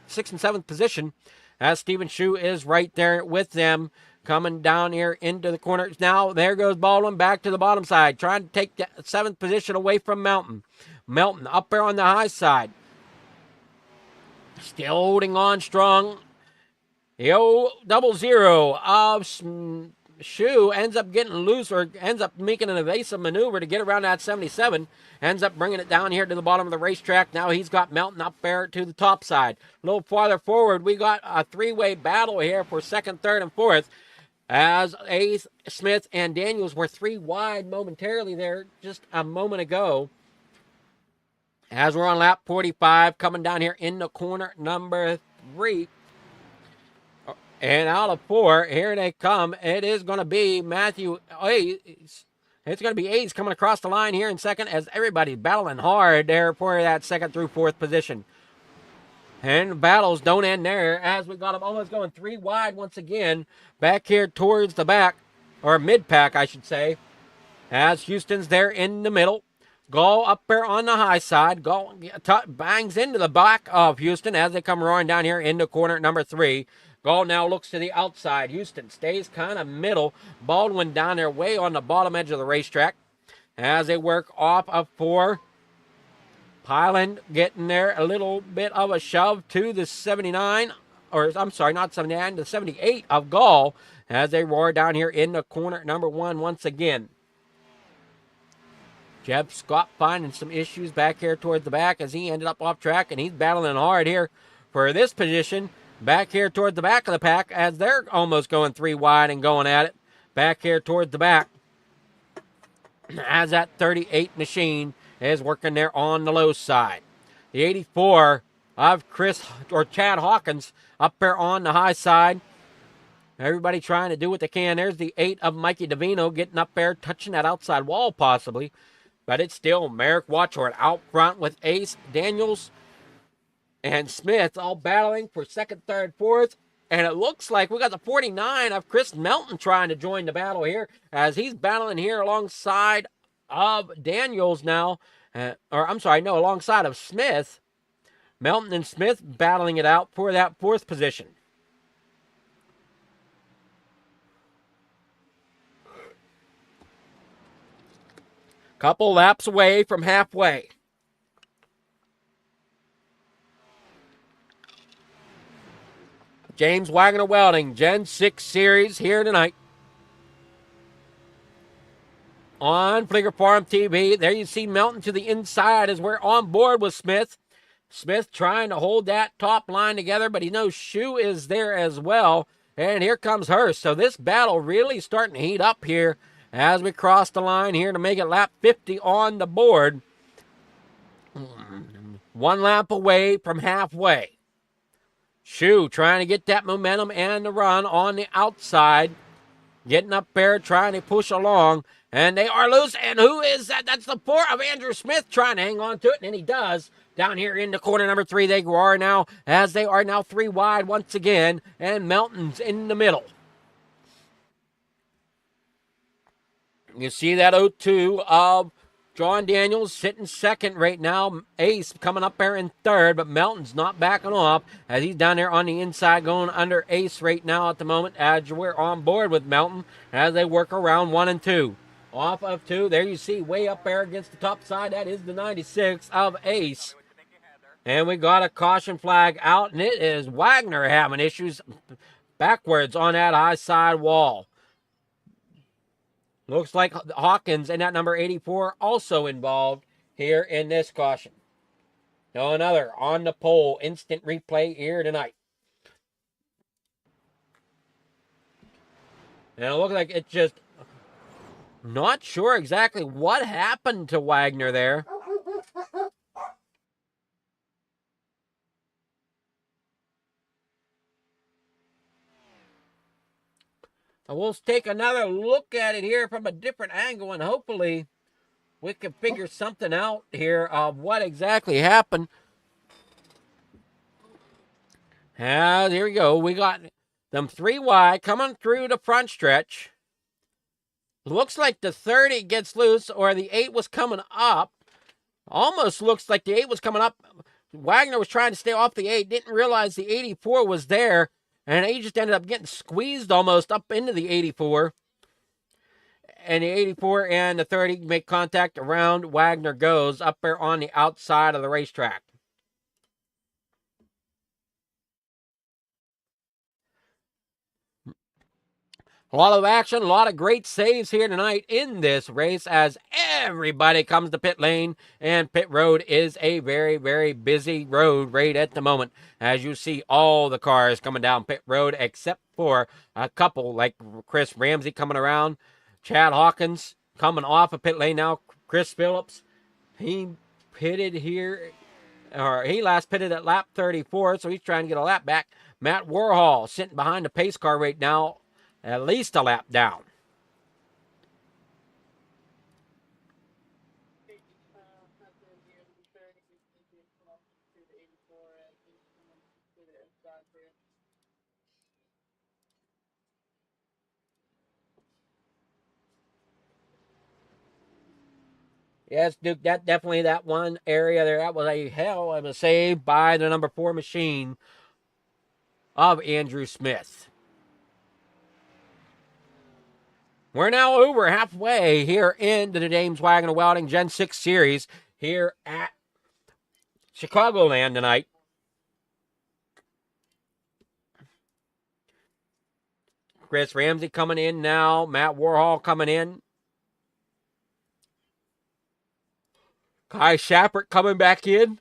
sixth and seventh position, as Stephen Shue is right there with them. Coming down here into the corners now. There goes Baldwin back to the bottom side, trying to take the 7th position away from Melton. Melton up there on the high side. Still holding on strong. The 000 of Shue ends up getting loose, or ends up making an evasive maneuver to get around that 77. Ends up bringing it down here to the bottom of the racetrack. Now he's got Melton up there to the top side. A little farther forward, we got a 3-way battle here for second, third, and fourth, as Ace, Smith, and Daniels were 3 wide momentarily there just a moment ago. As we're on lap 45, coming down here in the corner number 3. And out of 4, here they come. It is going to be Matthew Ace. It's going to be Ace coming across the line here in second, as everybody's battling hard there for that second through 4th position. And the battles don't end there, as we got them almost going 3 wide once again. Back here towards the back, or mid-pack, I should say, as Houston's there in the middle. Gall up there on the high side. Gall bangs into the back of Houston as they come roaring down here into corner number 3. Gall now looks to the outside. Houston stays kind of middle. Baldwin down there way on the bottom edge of the racetrack as they work off of 4. Pyland getting there, a little bit of a shove to the 79, or I'm sorry, not 79, the 78 of Gall as they roar down here in the corner number 1 once again. Jeff Scott finding some issues back here towards the back as he ended up off track, and he's battling hard here for this position. Back here towards the back of the pack as they're almost going 3 wide and going at it. Back here towards the back as that 38 machine is working there on the low side. The 84 of Chad Hawkins up there on the high side. Everybody trying to do what they can. There's the 8 of Mikey Davino getting up there, touching that outside wall possibly. But it's still Merrick Watchorn out front with Ace, Daniels, and Smith all battling for second, third, fourth. And it looks like we got the 49 of Chris Melton trying to join the battle here, as he's battling here alongside of Daniels now. Alongside of Smith. Melton and Smith battling it out for that 4th position. Couple laps away from halfway. James Wagoner Welding, Gen 6 Series here tonight on Fleeger Farm TV. There you see Melton to the inside as we're on board with Smith. Smith trying to hold that top line together, but he knows Shue is there as well. And here comes Hurst. So this battle really starting to heat up here as we cross the line here to make it lap 50 on the board. 1 lap away from halfway. Shue trying to get that momentum and the run on the outside. Getting up there, trying to push along. And they are loose. And who is that? That's the 4 of Andrew Smith trying to hang on to it. And he does. Down here in the corner number 3, they are now, as they are now 3 wide once again. And Melton's in the middle. You see that 0-2 of John Daniels sitting second right now. Ace coming up there in third, but Melton's not backing off as he's down there on the inside going under Ace right now at the moment as we're on board with Melton as they work around 1 and 2. Off of 2, there you see way up there against the top side, that is the 96 of Ace. And we got a caution flag out, and it is Wagner having issues backwards on that high side wall. Looks like Hawkins and that number 84 also involved here in this caution. No, another on the pole instant replay here tonight. And it looks like it's just not sure exactly what happened to Wagoner there. So we'll take another look at it here from a different angle, and hopefully we can figure something out here of what exactly happened. Here we go. We got them 3 wide coming through the front stretch. Looks like the 30 gets loose, or the 8 was coming up. Almost looks like the 8 was coming up. Wagoner was trying to stay off the 8, didn't realize the 84 was there, and he just ended up getting squeezed almost up into the 84. And the 84 and the 30 make contact around. Wagoner goes up there on the outside of the racetrack. A lot of action, a lot of great saves here tonight in this race as everybody comes to pit lane, and pit road is a very, very busy road right at the moment. As you see all the cars coming down pit road except for a couple like Chris Ramsey coming around, Chad Hawkins coming off of pit lane now, Chris Phillips, he pitted here, or he last pitted at lap 34, so he's trying to get a lap back. Matt Warhol sitting behind the pace car right now, at least a lap down. Yes, Duke, that definitely that one area there, that was a hell of a save by the number 4 machine of Andrew Smith. We're now over halfway here into the James Wagoner Welding Gen 6 Series here at Chicagoland tonight. Chris Ramsey coming in now. Matt Warhol coming in. Kai Shappert coming back in.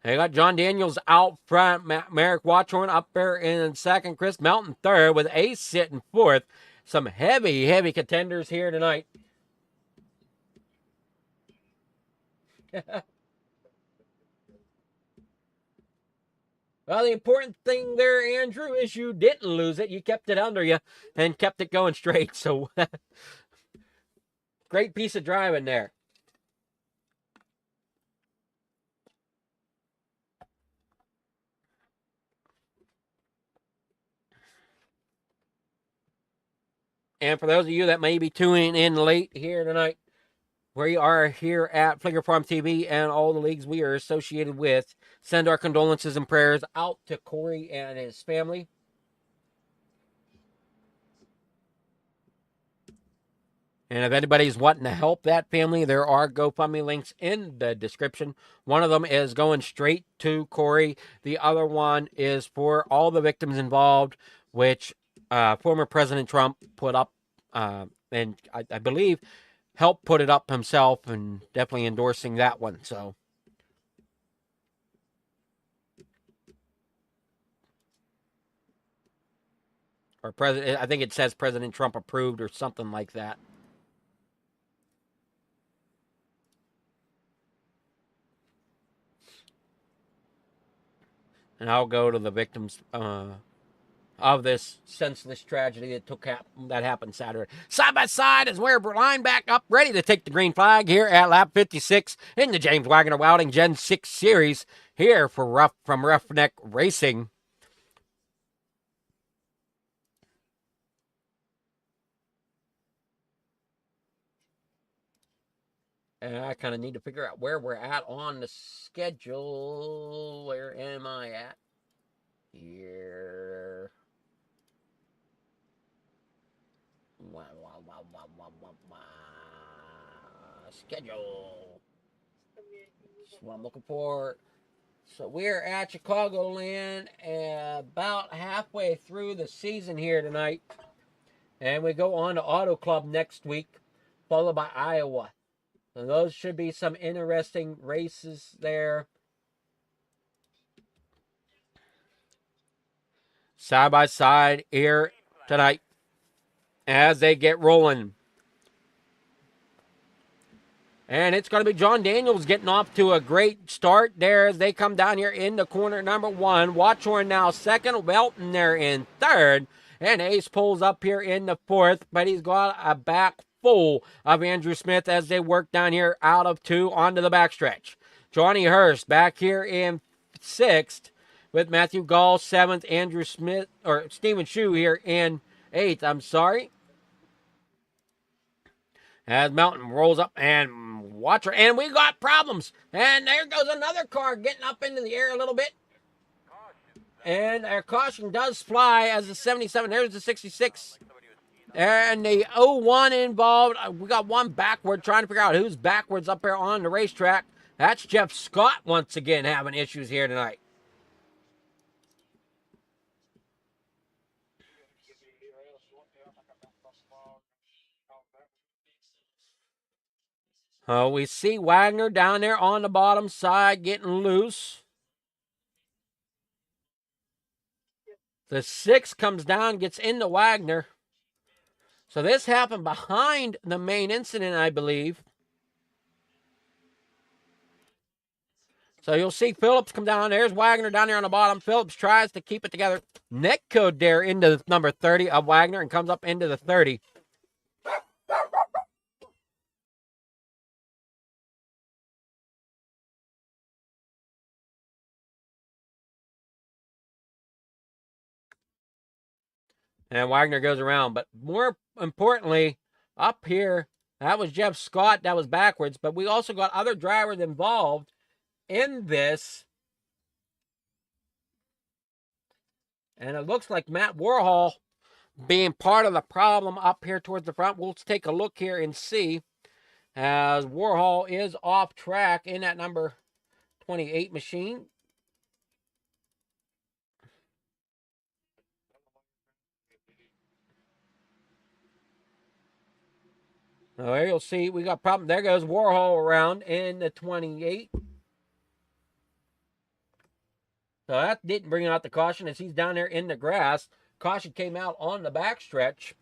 They got John Daniels out front. Merrick Watchorn up there in second. Chris Melton third with Ace sitting fourth. Some heavy, heavy contenders here tonight. Well, the important thing there, Andrew, is you didn't lose it. You kept it under you and kept it going straight. So, great piece of driving there. And for those of you that may be tuning in late here tonight, we are here at Flinger Farm TV and all the leagues we are associated with. Send our condolences and prayers out to Corey and his family. And if anybody's wanting to help that family, there are GoFundMe links in the description. One of them is going straight to Corey. The other one is for all the victims involved, which former President Trump put up, and I believe helped put it up himself, and definitely endorsing that one. So, or President, I think it says President Trump approved or something like that. And I'll go to the victims of this senseless tragedy that happened Saturday. Side by side as we're lined back up, ready to take the green flag here at lap 56 in the James Wagoner Welding Gen 6 Series here for from Roughneck Racing. And I kind of need to figure out where we're at on the schedule. Where am I at? Here. Schedule. That's what I'm looking for. So we're at Chicagoland, about halfway through the season here tonight. And we go on to Auto Club next week, followed by Iowa. So those should be some interesting races there. Side by side here tonight as they get rolling. And it's going to be John Daniels getting off to a great start there as they come down here into corner number 1. Watchorn now second. Welton there in third. And Ace pulls up here in the 4th, but he's got a back full of Andrew Smith as they work down here out of 2 onto the backstretch. Johnny Hurst back here in 6th with Matthew Gall 7th. Andrew Smith, or Stephen Shue here in 8th. I'm sorry. As Mountain rolls up and watch her. And we got problems. And there goes another car getting up into the air a little bit. And our caution does fly as the 77. There's the 66. And the 01 involved. We got one backward, trying to figure out who's backwards up there on the racetrack. That's Jeff Scott once again having issues here tonight. We see Wagner down there on the bottom side getting loose. The 6 comes down, gets into Wagner. So this happened behind the main incident, I believe. So you'll see Phillips come down. There's Wagner down there on the bottom. Phillips tries to keep it together. Neck code there into the number 30 of Wagner and comes up into the 30. And Wagner goes around. But more importantly, up here, that was Jeff Scott. That was backwards. But we also got other drivers involved in this. And it looks like Matt Warhol being part of the problem up here towards the front. We'll take a look here and see as Warhol is off track in that number 28 machine. So there you'll see we got problem. There goes Warhol around in the 28. So that didn't bring out the caution as he's down there in the grass. Caution came out on the backstretch.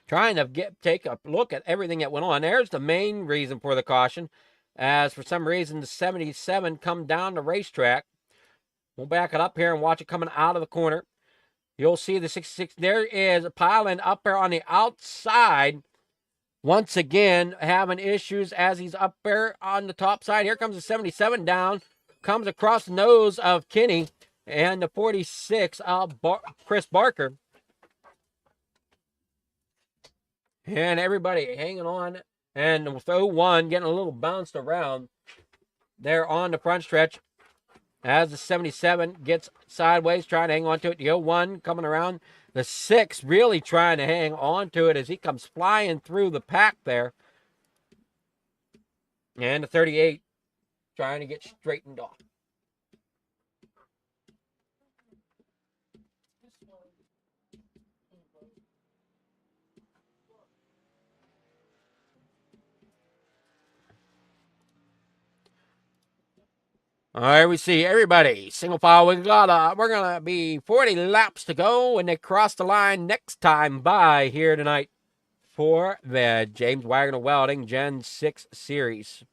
Trying to take a look at everything that went on. There's the main reason for the caution. As for some reason the 77 come down the racetrack. We'll back it up here and watch it coming out of the corner. You'll see the 66. There is a piling up there on the outside. Once again, having issues as he's up there on the top side. Here comes the 77 down. Comes across the nose of Kenny and the 46 of Chris Barker. And everybody hanging on. And with 01 getting a little bounced around there on the front stretch. As the 77 gets sideways, trying to hang on to it. The 01 coming around. The 6 really trying to hang on to it as he comes flying through the pack there. And the 38 trying to get straightened off. All right, we see everybody single file. We're gonna be 40 laps to go when they cross the line next time by here tonight for the James Wagoner Welding Gen 6 Series.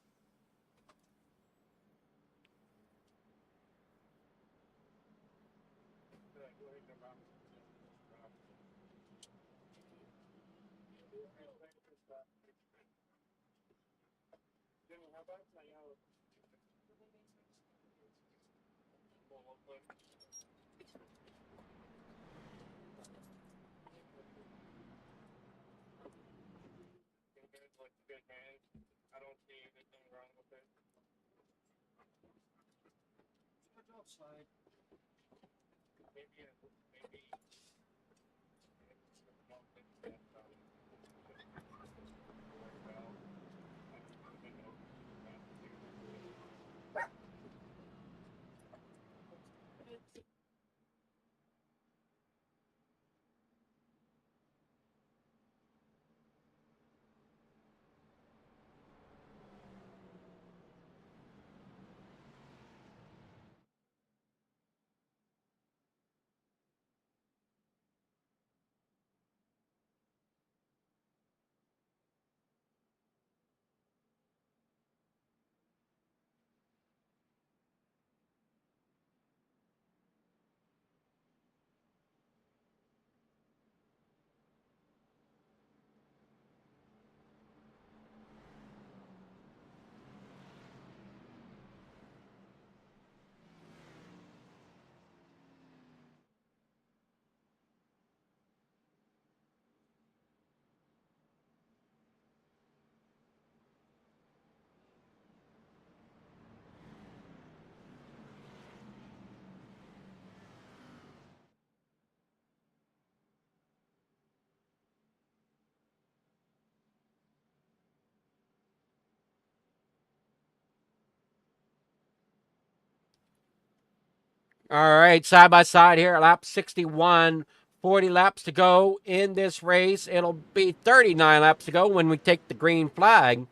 All right, side by side here at lap 61. 40 laps to go in this race. It'll be 39 laps to go when we take the green flag.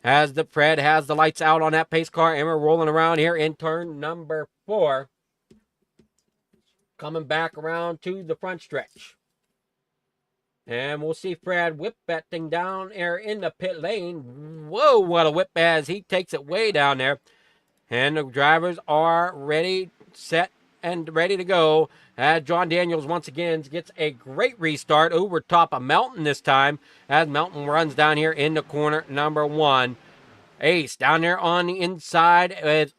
As the Fred has the lights out on that pace car, and we're rolling around here in turn number 4. Coming back around to the front stretch. And we'll see Fred whip that thing down there in the pit lane. Whoa, what a whip as he takes it way down there. And the drivers are ready, set, and ready to go. As John Daniels once again gets a great restart over top of Melton this time. As Melton runs down here in the corner number 1. Ace down there on the inside with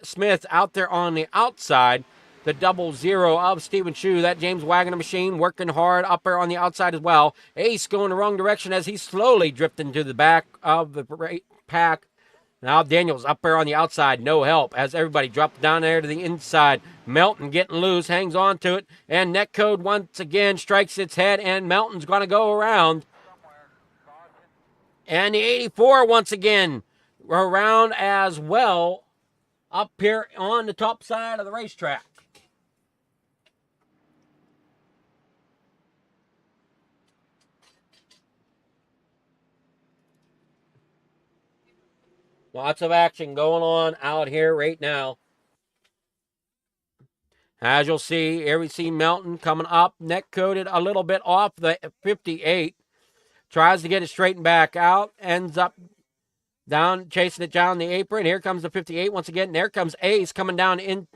Smith out there on the outside. The 00 of Steven Shue, that James Wagoner machine working hard up there on the outside as well. Ace going the wrong direction as he's slowly drifting to the back of the pack. Now Daniels up there on the outside, no help as everybody drops down there to the inside. Melton getting loose, hangs on to it, and Netcode once again strikes its head, and Melton's going to go around. And the 84 once again around as well up here on the top side of the racetrack. Lots of action going on out here right now. As you'll see, here we see Melton coming up, neck coated a little bit off the 58. Tries to get it straightened back out, ends up down, chasing it down the apron. Here comes the 58 once again. There comes Ace coming down in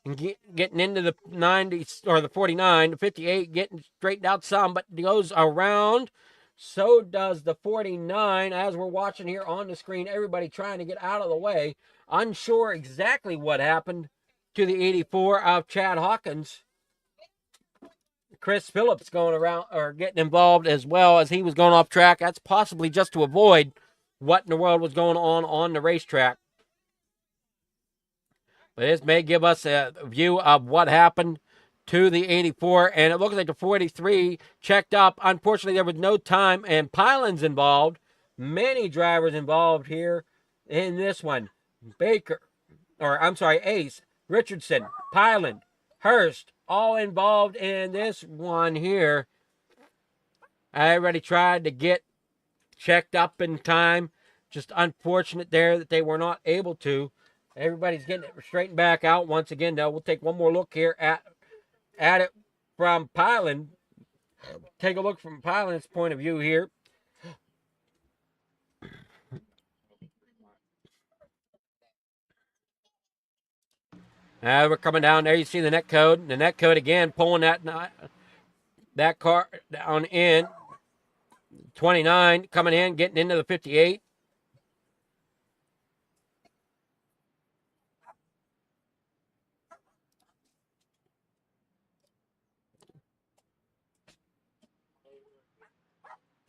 and getting into the 90 or the 49. The 58 getting straightened out some, but goes around. So does the 49. As we're watching here on the screen, everybody trying to get out of the way. Unsure exactly what happened to the 84 of Chad Hawkins. Chris Phillips going around or getting involved as well as he was going off track. That's possibly just to avoid what in the world was going on the racetrack. But this may give us a view of what happened to the 84, and it looks like the 43 checked up. Unfortunately, there was no time, and Pylan's involved. Many drivers involved here in this one. Ace, Richardson, Pylan, Hurst, all involved in this one here. I already tried to get checked up in time. Just unfortunate there that they were not able to. Everybody's getting it straightened back out once again. Now we'll take one more look here at it from Pylan. Take a look from Pylan's point of view here. We're coming down there. You see the net code. The net code again pulling that car down in. 29 coming in, getting into the 58.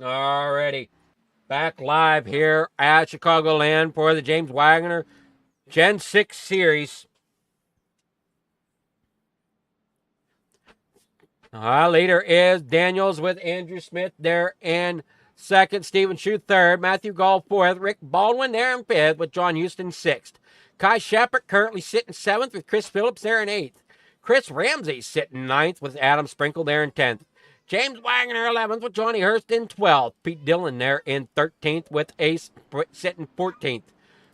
Alrighty. Back live here at Chicagoland for the James Wagoner Gen 6 Series. Leader is Daniels with Andrew Smith there in second. Steven Shue third. Matthew Gall fourth. Rick Baldwin there in fifth with John Houston sixth. Kai Shepard currently sitting seventh with Chris Phillips there in eighth. Chris Ramsey sitting ninth with Adam Sprinkle there in 10th. James Wagoner 11th with Johnny Hurst in 12th. Pete Dillon there in 13th with Ace sitting 14th.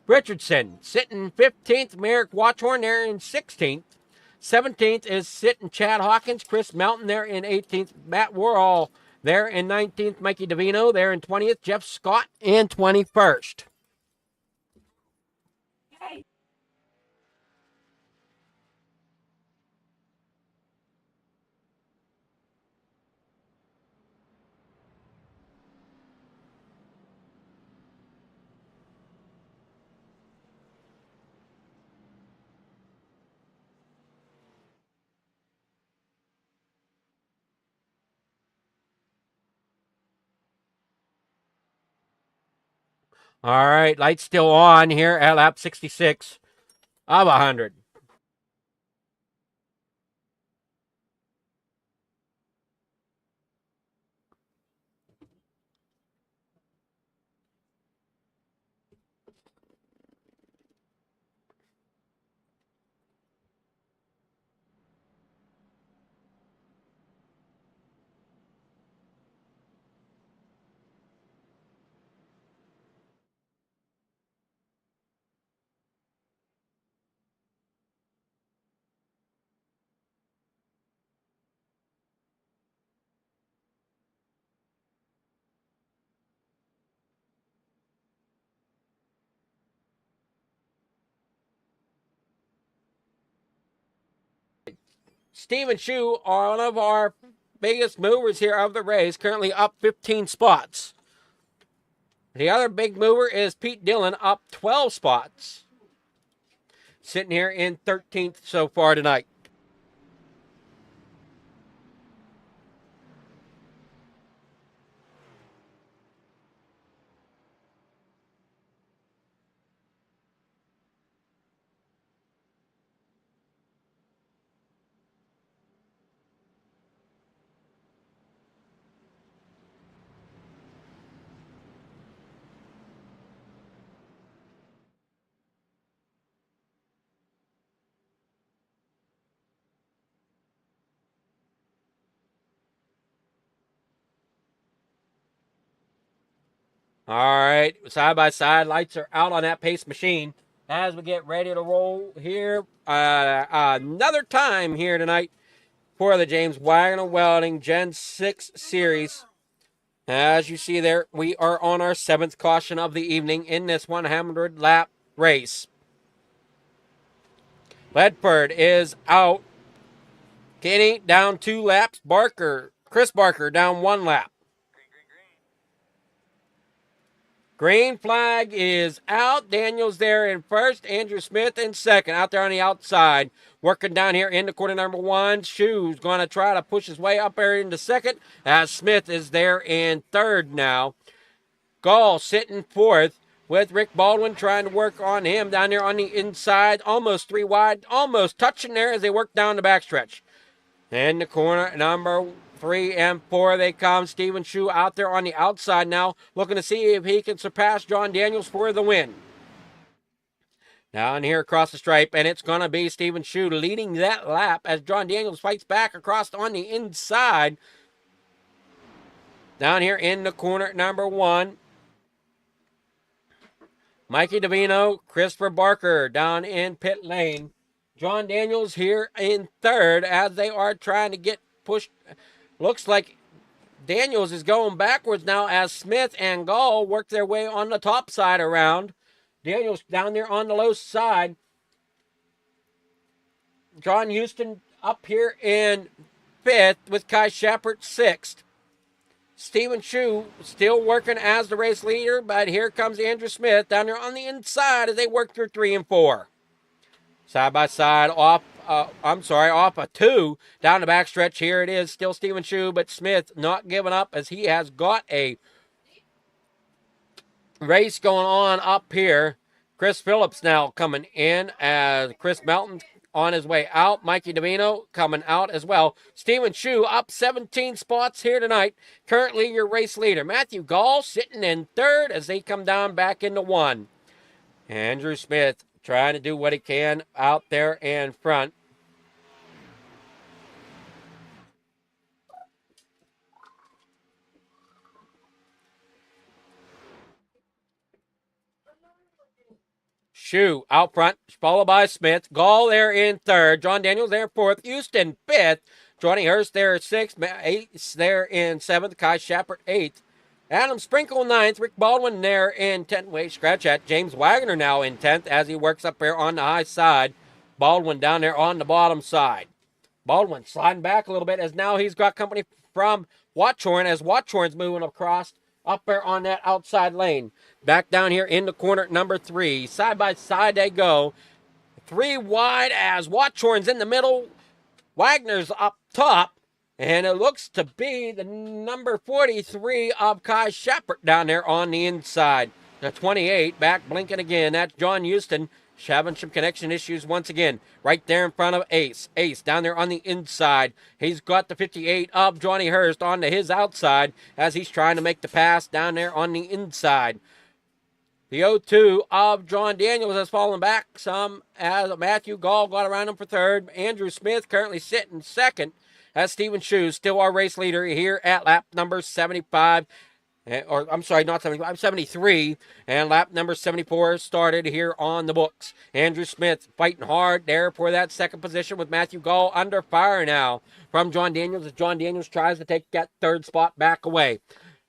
Richardson sitting 15th. Merrick Watchorn there in 16th. 17th is sitting Chad Hawkins. Chris Melton there in 18th. Matt Worrell there in 19th. Mikey Davino there in 20th. Jeff Scott in 21st. All right, lights still on here at lap 66 of 100. Stephen Shu, one of our biggest movers here of the race, currently up 15 spots. The other big mover is Pete Dillon, up 12 spots. Sitting here in 13th so far tonight. All right, side by side, lights are out on that pace machine as we get ready to roll here. Another time here tonight for the James Wagoner Welding Gen 6 Series. As you see there, we are on our 7th caution of the evening in this 100-lap race. Ledford is out. Kenny down 2 laps. Chris Barker down 1 lap. Green flag is out. Daniels there in first. Andrew Smith in second. Out there on the outside. Working down here into corner number 1. Shoe's going to try to push his way up there into second as Smith is there in third now. Gall sitting fourth with Rick Baldwin trying to work on him down there on the inside. Almost 3 wide. Almost touching there as they work down the backstretch. In the corner number 3 and 4 they come. Stephen Shu out there on the outside now, looking to see if he can surpass John Daniels for the win. Down here across the stripe, and it's going to be Stephen Shu leading that lap as John Daniels fights back across on the inside. Down here in the corner number 1. Mikey Davino, Christopher Barker down in pit lane. John Daniels here in third as they are trying to get pushed. Looks like Daniels is going backwards now as Smith and Gall work their way on the top side around. Daniels down there on the low side. John Houston up here in 5th with Kai Shepard 6th. Stephen Shu still working as the race leader, but here comes Andrew Smith down there on the inside as they work through 3 and 4. Side by side off a 2 down the backstretch. Here it is, still Stephen Shu, but Smith not giving up as he has got a race going on up here. Chris Phillips now coming in as Chris Melton on his way out. Mikey Davino coming out as well. Stephen Shu up 17 spots here tonight. Currently your race leader. Matthew Gall sitting in third as they come down back into 1. Andrew Smith trying to do what he can out there in front. Shu out front, followed by Smith. Gall there in third. John Daniels there in fourth. Houston 5th. Johnny Hurst there 6th. 8th there in 7th. Kai Shepard 8th. Adam Sprinkle 9th. Rick Baldwin there in 10th. Wait, scratch that. James Wagoner now in 10th as he works up there on the high side. Baldwin down there on the bottom side. Baldwin sliding back a little bit as now he's got company from Watchorn as Watchorn's moving across up there on that outside lane. Back down here in the corner number 3. Side by side they go. 3 wide as Watchorn's in the middle. Wagner's up top. And it looks to be the number 43 of Kai Shepard down there on the inside. The 28 back blinking again. That's John Houston. Having some connection issues once again. Right there in front of Ace. Ace down there on the inside. He's got the 58 of Johnny Hurst onto his outside as he's trying to make the pass down there on the inside. The 0-2 of John Daniels has fallen back some as Matthew Gall got around him for third. Andrew Smith currently sitting second as Stephen Shu still our race leader here at lap number 75. I'm sorry, not 75, 73, and lap number 74 started here on the books. Andrew Smith fighting hard there for that second position with Matthew Gall under fire now from John Daniels as John Daniels tries to take that third spot back away.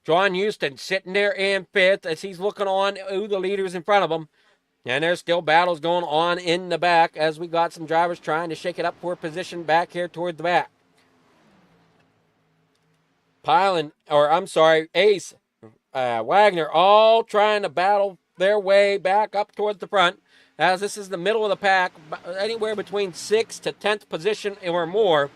John Houston sitting there in 5th as he's looking on who the leaders in front of him. And there's still battles going on in the back as we got some drivers trying to shake it up for position back here toward the back. Ace, Wagoner, all trying to battle their way back up towards the front, as this is the middle of the pack, anywhere between 6th to 10th position or more,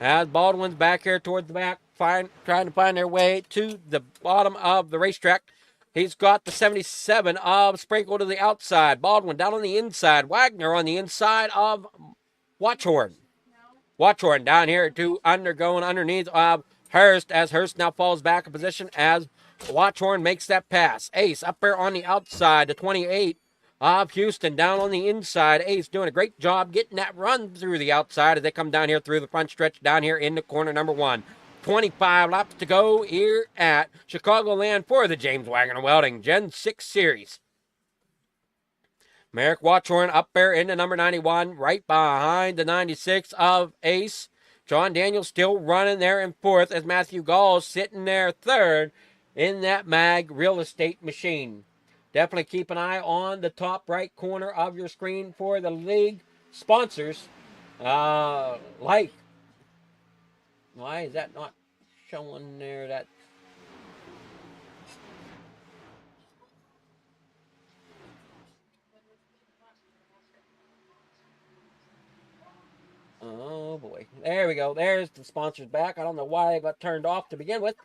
as Baldwin's back here towards the back, trying to find their way to the bottom of the racetrack. He's got the 77 of Sprinkle to the outside. Baldwin down on the inside. Wagoner on the inside of Watchhorn. Watchhorn down here to going underneath of Hurst, as Hurst now falls back a position as Watchhorn makes that pass. Ace up there on the outside, the 28 of Houston down on the inside. Ace doing a great job getting that run through the outside as they come down here through the front stretch down here into corner number 1. 25 laps to go here at Chicagoland for the James Wagoner Welding Gen 6 Series. Merrick Watchhorn up there into number 91, right behind the 96 of Ace. John Daniels still running there in 4th as Matthew Gall sitting there 3rd in that mag real estate machine. Definitely keep an eye on the top right corner of your screen for the league sponsors. Why is that not showing there? That oh boy, there we go. There's the sponsors back. I don't know why it got turned off to begin with.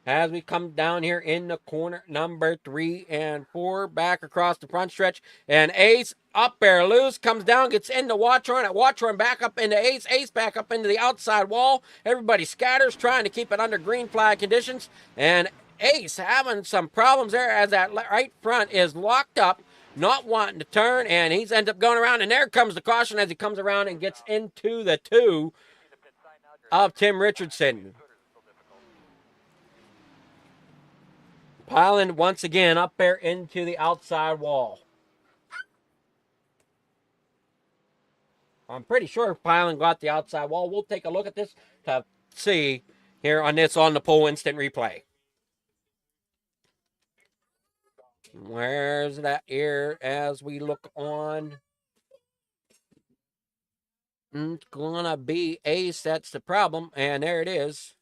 As we come down here in the corner number 3 and 4, back across the front stretch, and Ace up there loose, comes down, gets into Watchhorn, at Watchhorn back up into Ace, Ace back up into the outside wall. Everybody scatters, trying to keep it under green flag conditions, and Ace having some problems there as that right front is locked up, not wanting to turn, and he's ends up going around, and there comes the caution as he comes around and gets into the 2 of Tim Richardson. Piling once again up there into the outside wall. I'm pretty sure Piling got the outside wall. We'll take a look at this to see here on the pole instant replay. Where's that here as we look on? It's gonna be Ace, that's the problem, and there it is.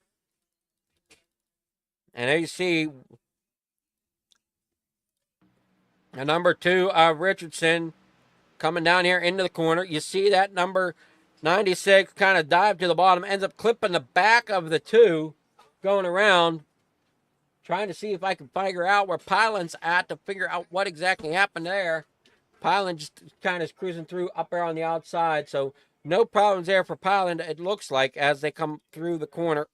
And there you see the number 2 of Richardson coming down here into the corner. You see that number 96 kind of dive to the bottom, ends up clipping the back of the 2, going around, trying to see if I can figure out where Pilin's at to figure out what exactly happened there. Pilin just kind of cruising through up there on the outside, so no problems there for Pilin, it looks like, as they come through the corner.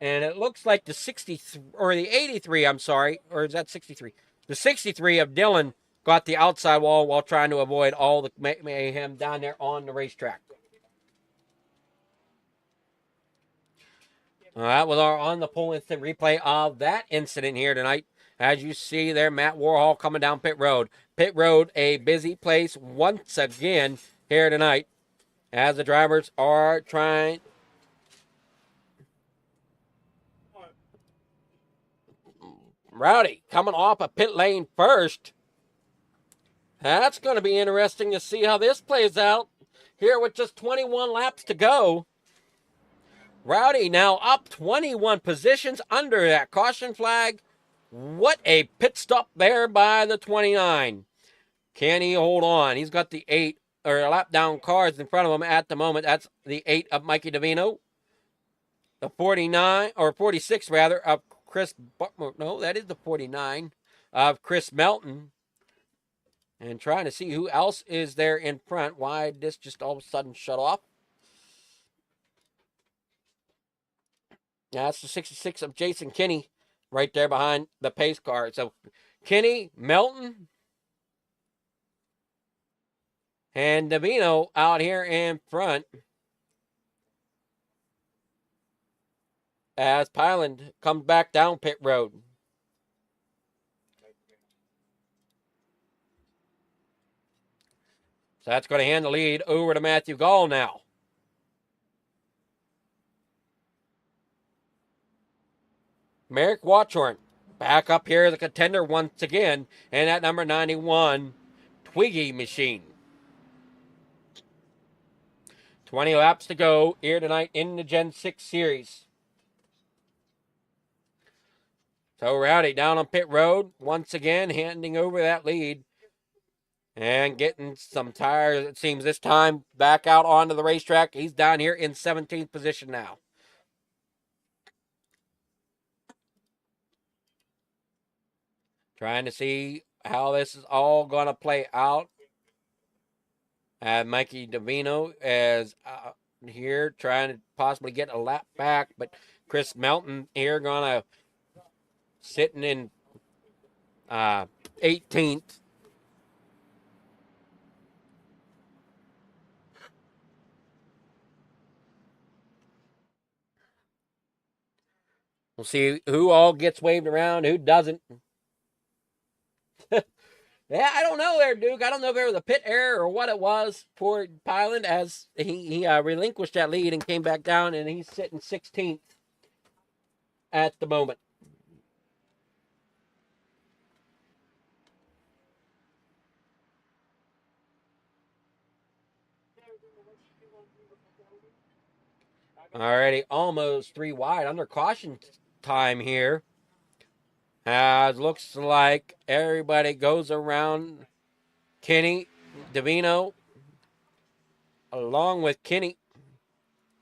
And it looks like the 63, or the 83, I'm sorry, or is that 63? The 63 of Dillon got the outside wall while trying to avoid all the mayhem down there on the racetrack. That was our on the pole instant replay of that incident here tonight. As you see there, Matt Warhol coming down pit road. Pit road, a busy place once again here tonight, as the drivers are trying. Rowdy coming off a pit lane first. That's going to be interesting to see how this plays out here with just 21 laps to go. Rowdy now up 21 positions under that caution flag. What a pit stop there by the 29. Can he hold on? He's got the 8 or lap down cars in front of him at the moment. That's the 8 of Mikey DeVino. The 49 or 46 rather of Chris, no, that is the 49 of Chris Melton. And trying to see who else is there in front. Why this just all of a sudden shut off. That's the 66 of Jason Kinney right there behind the pace car. So Kinney, Melton, and DeVino out here in front. As Piland comes back down pit road. So that's going to hand the lead over to Matthew Gall now. Merrick Watchorn back up here, the contender once again, and at number 91, Twiggy Machine. 20 laps to go here tonight in the Gen 6 Series. So Rowdy down on pit road, once again handing over that lead and getting some tires, it seems this time, back out onto the racetrack. He's down here in 17th position now. Trying to see how this is all going to play out. Mikey Davino is here trying to possibly get a lap back, but Chris Melton here going to sitting in 18th. We'll see who all gets waved around, who doesn't. Yeah, I don't know there, Duke. I don't know if it was a pit error or what it was for Pyland as he relinquished that lead and came back down, and he's sitting 16th at the moment. Alrighty, almost 3 wide under caution time here. Looks like everybody goes around Kenny Davino along with Kenny,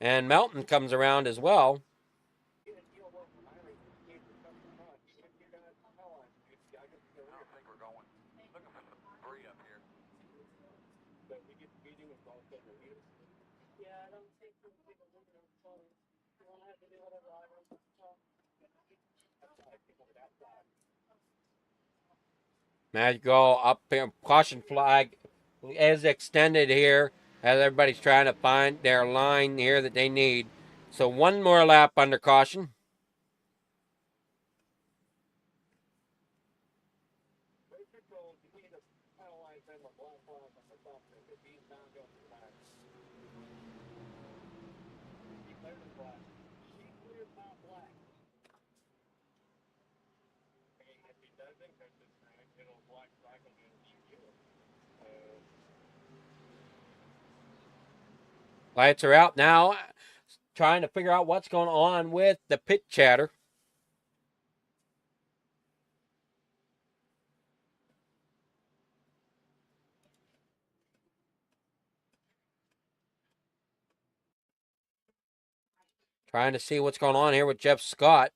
and Melton comes around as well. Magical up here, caution flag is extended here as everybody's trying to find their line here that they need. So one more lap under caution. Lights are out now. Trying to figure out what's going on with the pit chatter. Trying to see what's going on here with Jeff Scott.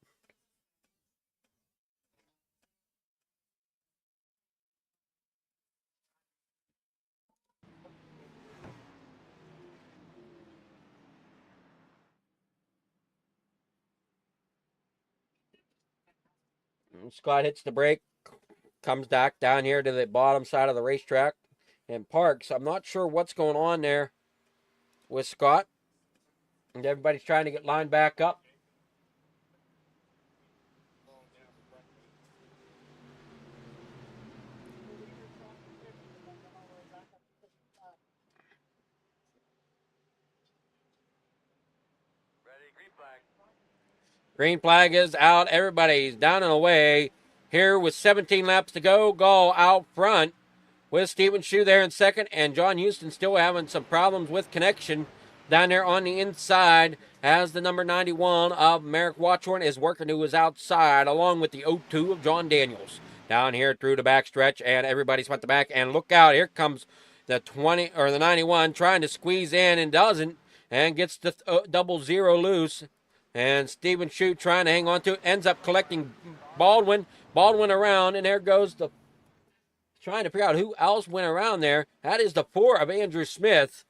Scott hits the brake, comes back down here to the bottom side of the racetrack and parks. I'm not sure what's going on there with Scott. And everybody's trying to get lined back up. Green flag is out. Everybody's down and away. Here with 17 laps to go. Gall out front with Steven Shue there in second. And John Houston still having some problems with connection down there on the inside as the number 91 of Merrick Watchorn is working to his outside along with the 02 of John Daniels. Down here through the backstretch, and everybody's at the back. And look out, here comes the 20 or the 91 trying to squeeze in and doesn't, and gets the 00 loose. And Steven Shue trying to hang on to it, ends up collecting Baldwin. Baldwin around, and there goes the trying to figure out who else went around there. That is the 4 of Andrew Smith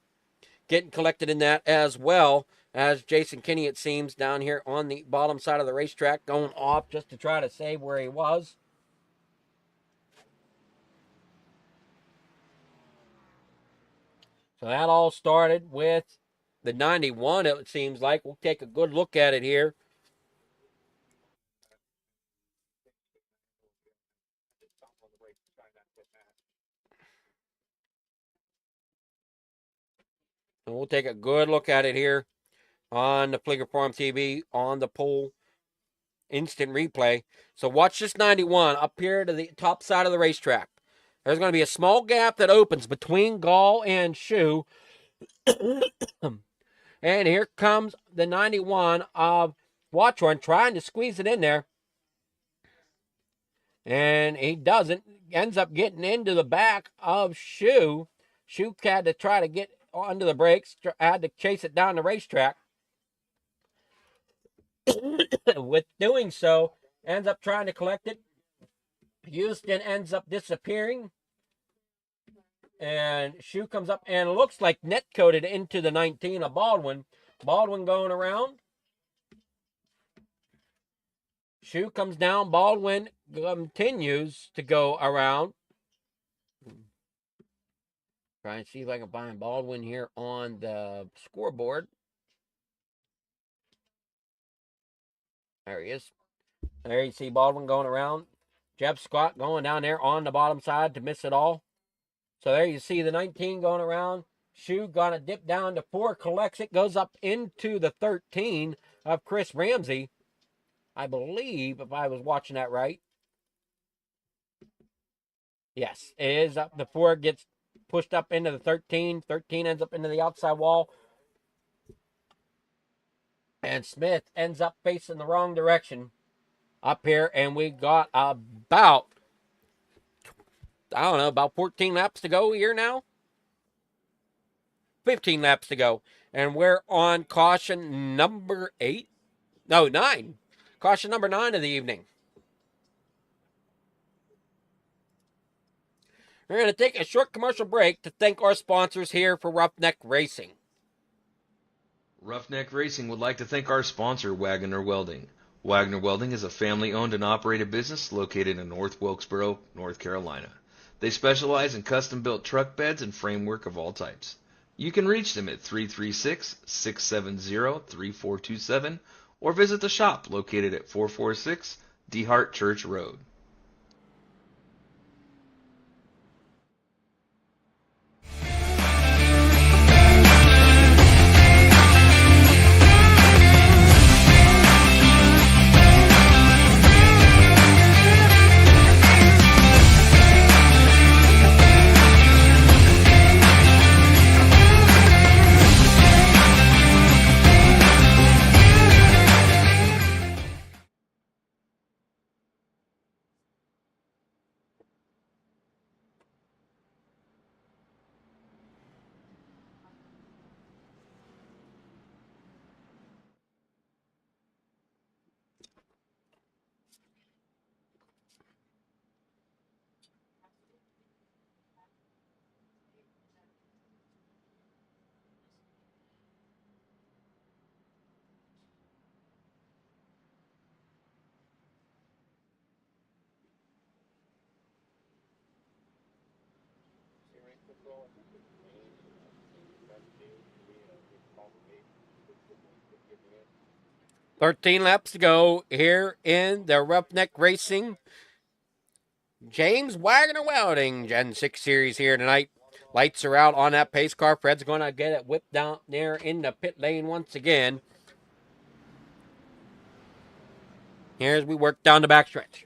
getting collected in that as well as Jason Kinney, it seems, down here on the bottom side of the racetrack going off just to try to save where he was. So that all started with the 91, it seems like. We'll take a good look at it here. And we'll take a good look at it here on the Fligger Farm TV on the pole instant replay. So watch this 91 up here to the top side of the racetrack. There's going to be a small gap that opens between Gall and Shoe. And here comes the 91 of Watchorn trying to squeeze it in there. And he doesn't. Ends up getting into the back of Shoe. Shoe had to try to get under the brakes. Had to chase it down the racetrack. With doing so, ends up trying to collect it. Houston ends up disappearing. And Shoe comes up and looks like net coated into the 19 of Baldwin. Baldwin going around. Shoe comes down. Baldwin continues to go around. Try and see if I can find Baldwin here on the scoreboard. There he is. There you see Baldwin going around. Jeff Scott going down there on the bottom side to miss it all. So there you see the 19 going around. Shoe gonna dip down to 4, collects it, goes up into the 13 of Chris Ramsey. I believe, if I was watching that right. Yes, it is up. The 4 gets pushed up into the 13. 13 ends up into the outside wall. And Smith ends up facing the wrong direction up here. And we got about, I don't know, about 14 laps to go here now. 15 laps to go. And we're on caution number 8. No, 9. Caution number 9 of the evening. We're going to take a short commercial break to thank our sponsors here for Roughneck Racing. Roughneck Racing would like to thank our sponsor, Wagoner Welding. Wagoner Welding is a family-owned and operated business located in North Wilkesboro, North Carolina. They specialize in custom-built truck beds and framework of all types. You can reach them at 336-670-3427 or visit the shop located at 446 DeHart Church Road. $13 laps to go here in the Roughneck Racing James Wagoner Welding Gen 6 Series here tonight. Lights are out on that pace car. Fred's going to get it whipped down there in the pit lane once again. Here as we work down the backstretch.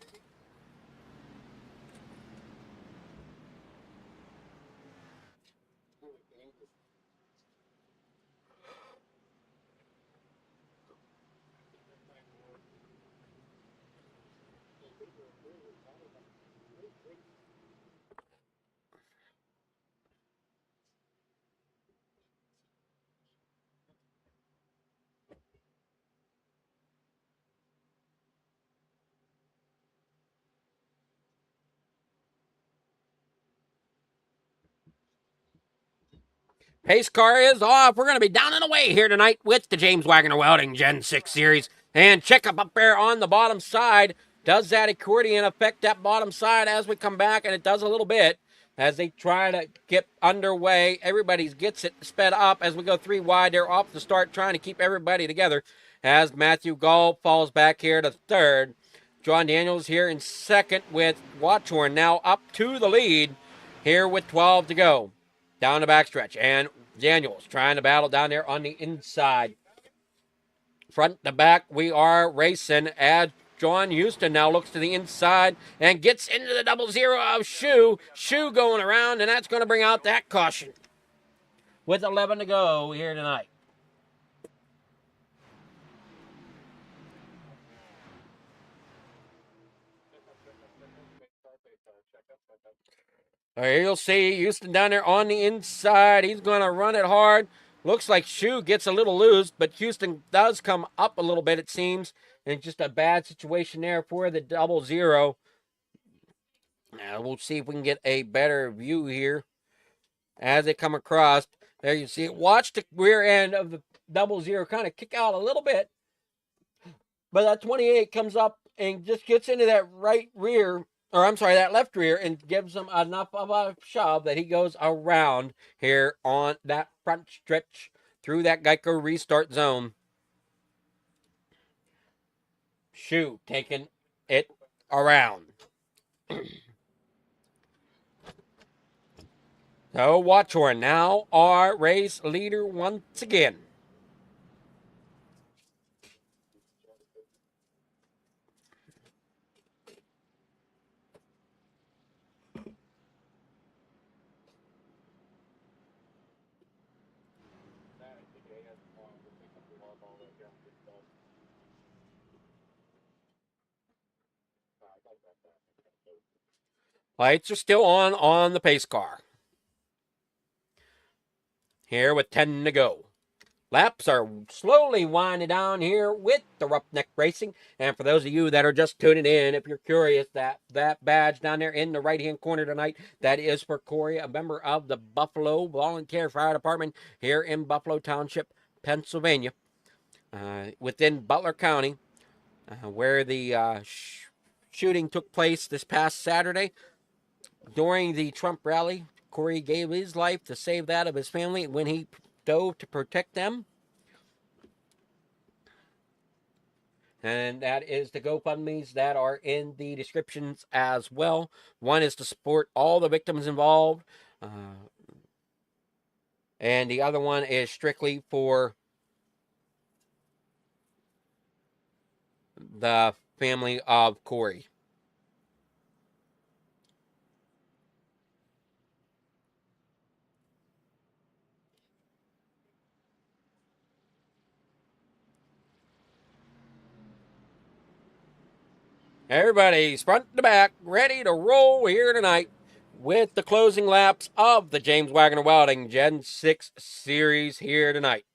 Pace car is off. We're going to be down and away here tonight with the James Wagoner Welding Gen 6 Series. And check up there on the bottom side. Does that accordion affect that bottom side as we come back? And it does a little bit as they try to get underway. Everybody gets it sped up as we go 3 wide. They're off the start trying to keep everybody together as Matthew Gall falls back here to 3rd. John Daniels here in 2nd with Watchorn now up to the lead here with 12 to go. down the backstretch. And Daniels trying to battle down there on the inside. Front to back, we are racing as John Houston now looks to the inside and gets into the 00 of Shoe. Shoe going around, and that's going to bring out that caution with 11 to go here tonight. Here you'll see Houston down there on the inside. He's going to run it hard. Looks like Shoe gets a little loose, but Houston does come up a little bit, it seems. And just a bad situation there for the 00. Now we'll see if we can get a better view here as they come across. There you see it. Watch the rear end of the 00 kind of kick out a little bit. But that 28 comes up and just gets into that right rear, or I'm sorry, that left rear, and gives him enough of a shove that he goes around here on that front stretch through that Geico restart zone. Shoe taking it around. So Watchorn now our race leader once again. Lights are still on the pace car. Here with 10 to go. Laps are slowly winding down here with the Roughneck Racing. And for those of you that are just tuning in, if you're curious, that badge down there in the right-hand corner tonight, that is for Corey, a member of the Buffalo Volunteer Fire Department here in Buffalo Township, Pennsylvania, within Butler County, where the shooting took place this past Saturday. During the Trump rally, Corey gave his life to save that of his family when he dove to protect them. And that is the GoFundMes that are in the descriptions as well. One is to support all the victims involved. And the other one is strictly for the family of Corey. Everybody's front to back, ready to roll here tonight with the closing laps of the James Wagoner Welding Gen 6 Series here tonight.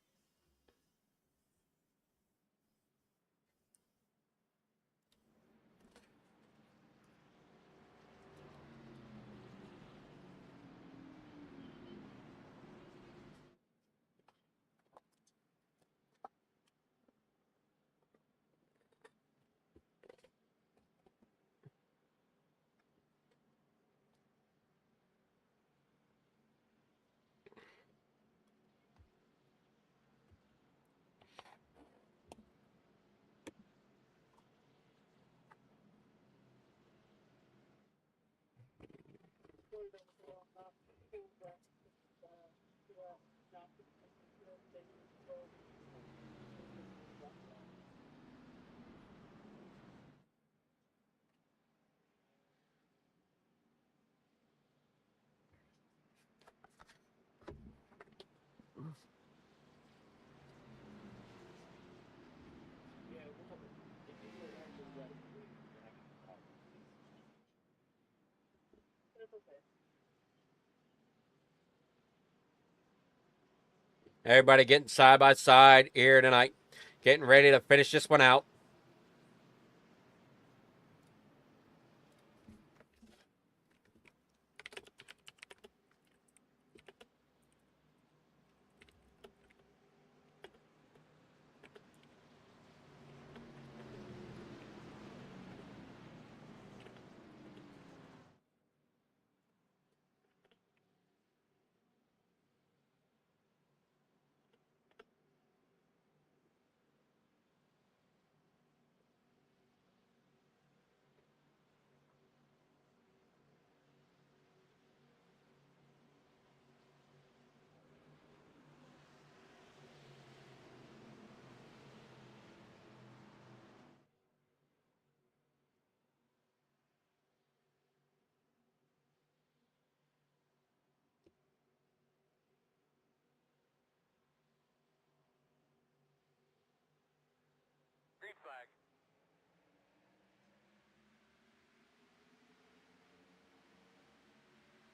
Everybody getting side by side here tonight, getting ready to finish this one out.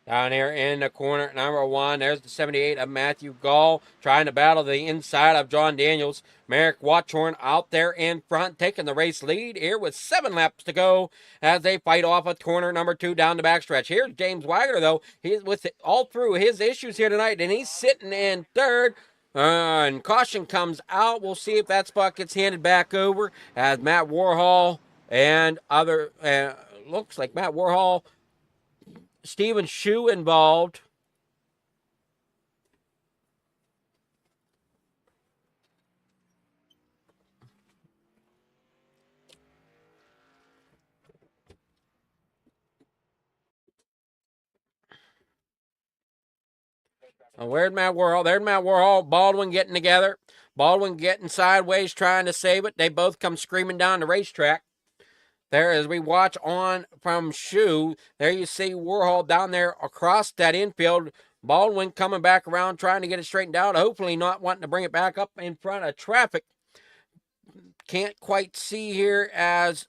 Down here in the corner, number 1, there's the 78 of Matthew Gall trying to battle the inside of John Daniels. Merrick Watchorn out there in front, taking the race lead here with 7 laps to go as they fight off a corner number 2 down the backstretch. Here's James Wagoner, though. He's with all through his issues here tonight, and he's sitting in third. And caution comes out. We'll see if that spot gets handed back over as Matt Warhol and other, looks like Matt Warhol, Stephen Shue involved. Where's Matt Warhol? There's Matt Warhol. Baldwin getting together. Baldwin getting sideways, trying to save it. They both come screaming down the racetrack. There, as we watch on from Shue, there you see Warhol down there across that infield. Baldwin coming back around, trying to get it straightened out. Hopefully not wanting to bring it back up in front of traffic. Can't quite see here as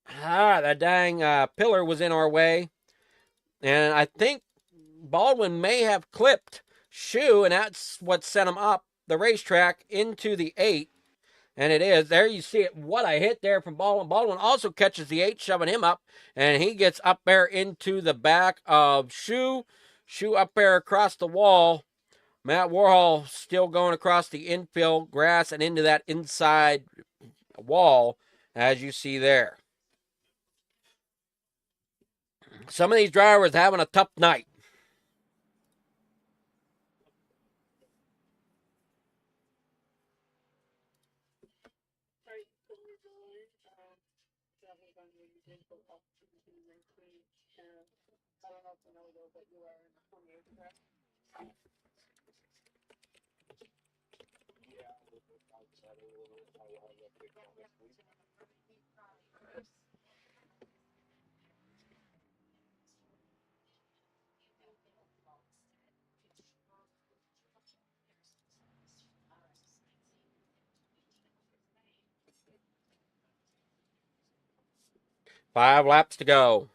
the dang pillar was in our way. And I think Baldwin may have clipped Shue, and that's what sent him up the racetrack into the 8. And it is. There you see it. What a hit there from Baldwin. Baldwin also catches the 8, shoving him up. And he gets up there into the back of Shue. Shue up there across the wall. Matt Warhol still going across the infield grass and into that inside wall, as you see there. Some of these drivers having a tough night. Five laps to go.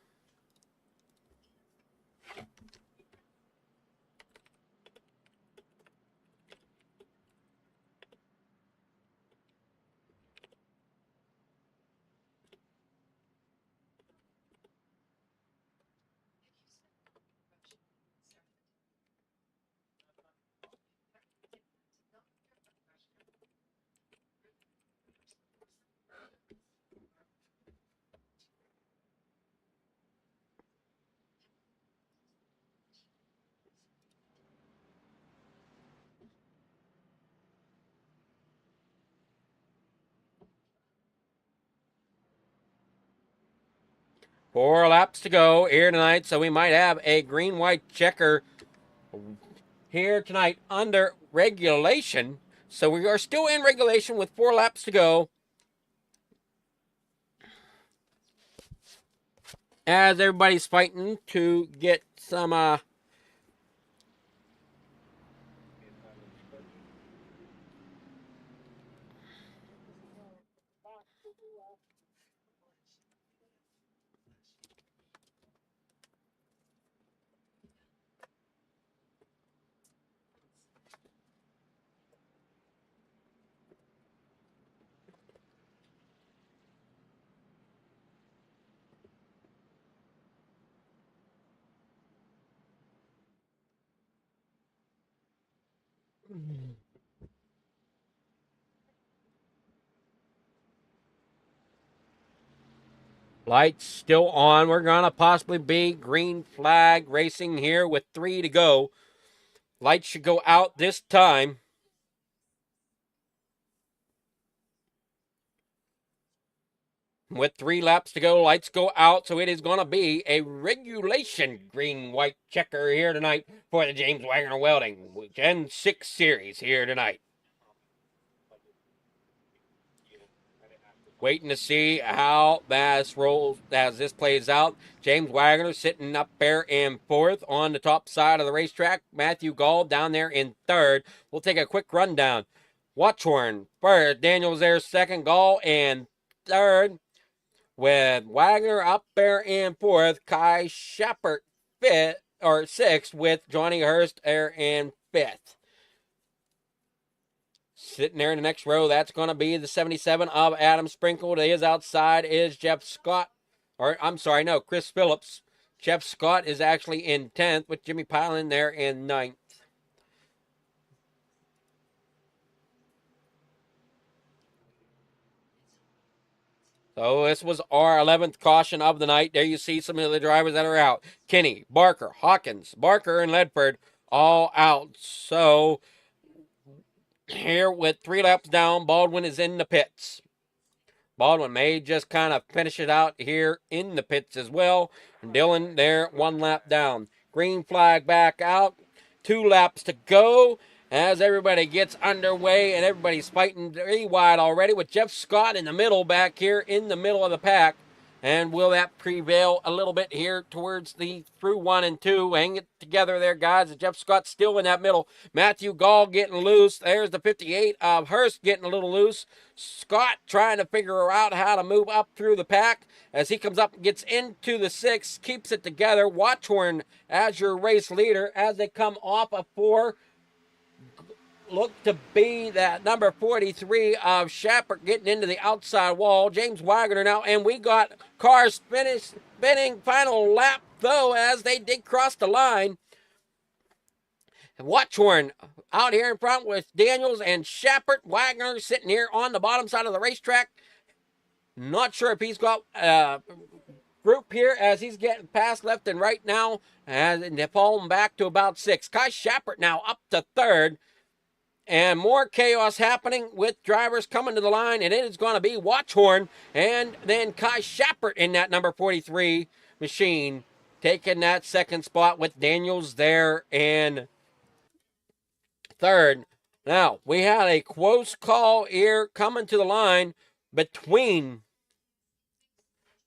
Four laps to go here tonight, so we might have a green-white checker here tonight under regulation. So we are still in regulation with 4 laps to go. As everybody's fighting to get some lights still on. We're going to possibly be green flag racing here with 3 to go. Lights should go out this time. With 3 laps to go, lights go out, so it is going to be a regulation green-white checker here tonight for the James Wagoner Welding Gen 6 Series here tonight. Waiting to see how this rolls as this plays out. James Wagoner sitting up there in 4th on the top side of the racetrack. Matthew Gall down there in 3rd. We'll take a quick rundown. Watchorn first. Daniels there 2nd. Gall in 3rd. with Wagoner up there in fourth, Kai Shepard fifth or sixth, with Johnny Hurst there in fifth. Sitting there in the next row, that's going to be the 77 of Adam Sprinkle. To his outside is Jeff Scott. Or, I'm sorry, no, Chris Phillips. Jeff Scott is actually in 10th with Jimmy Pilon there in 9th. So this was our 11th caution of the night. There you see some of the drivers that are out. Kinney, Barker, Hawkins, Barker, and Ledford all out. So here with 3 laps down, Baldwin is in the pits. Baldwin may just kind of finish it out here in the pits as well. Dillon there, 1 lap down. Green flag back out. 2 laps to go as everybody gets underway, and everybody's fighting 3 wide already with Jeff Scott in the middle back here in the middle of the pack. And will that prevail a little bit here towards the through 1 and 2? Hang it together there, guys. Jeff Scott still in that middle. Matthew Gall getting loose. There's the 58 of Hurst getting a little loose. Scott trying to figure out how to move up through the pack as he comes up and gets into the 6, keeps it together. Watchorn as your race leader as they come off of 4. Look to be that number 43 of Shepard getting into the outside wall. James Wagoner now, and we got cars spinning final lap, though, as they did cross the line. Watchorn out here in front with Daniels and Shepard. Wagoner sitting here on the bottom side of the racetrack. Not sure if he's got a group here as he's getting passed left and right now, and they're falling back to about 6. Kai Shepard now up to 3rd. And more chaos happening with drivers coming to the line, and it is going to be Watchorn and then Kai Shepard in that number 43 machine, taking that 2nd spot with Daniels there in 3rd. Now, we had a close call here coming to the line between,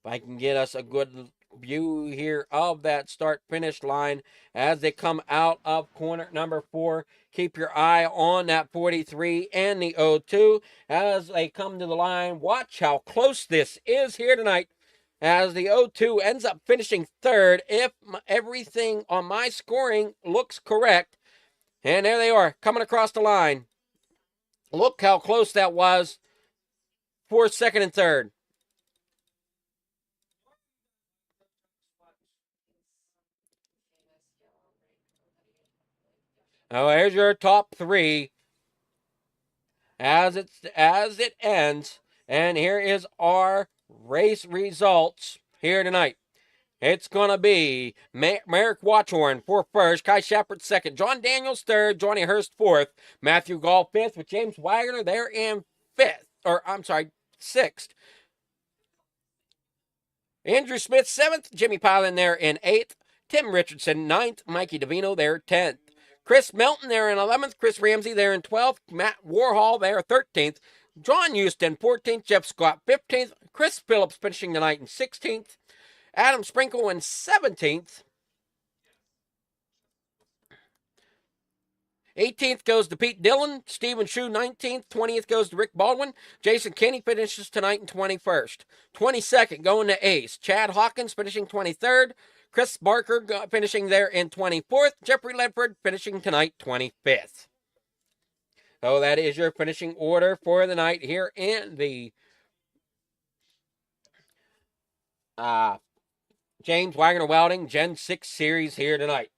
if I can get us a good view here of that start-finish line as they come out of corner number 4. Keep your eye on that 43 and the 02 as they come to the line. Watch how close this is here tonight as the 02 ends up finishing 3rd if everything on my scoring looks correct. And there they are coming across the line. Look how close that was for 2nd and 3rd. Now here's your top 3 as it ends, and here is our race results here tonight. It's gonna be Merrick Watchorn for 1st, Kai Shepard 2nd, John Daniels 3rd, Johnny Hurst 4th, Matthew Gall 5th, with James Wagoner there in 6th. Andrew Smith 7th, Jimmy Pilon there in 8th, Tim Richardson 9th, Mikey DeVino there 10th. Chris Melton there in 11th. Chris Ramsey there in 12th. Matt Warhol there 13th. John Houston 14th. Jeff Scott 15th. Chris Phillips finishing the night in 16th. Adam Sprinkle in 17th. 18th goes to Pete Dillon. Stephen Shue 19th. 20th goes to Rick Baldwin. Jason Kinney finishes tonight in 21st. 22nd going to Ace. Chad Hawkins finishing 23rd. Chris Barker finishing there in 24th. Jeffrey Ledford finishing tonight 25th. So that is your finishing order for the night here in the James Wagoner Welding Gen 6 Series here tonight.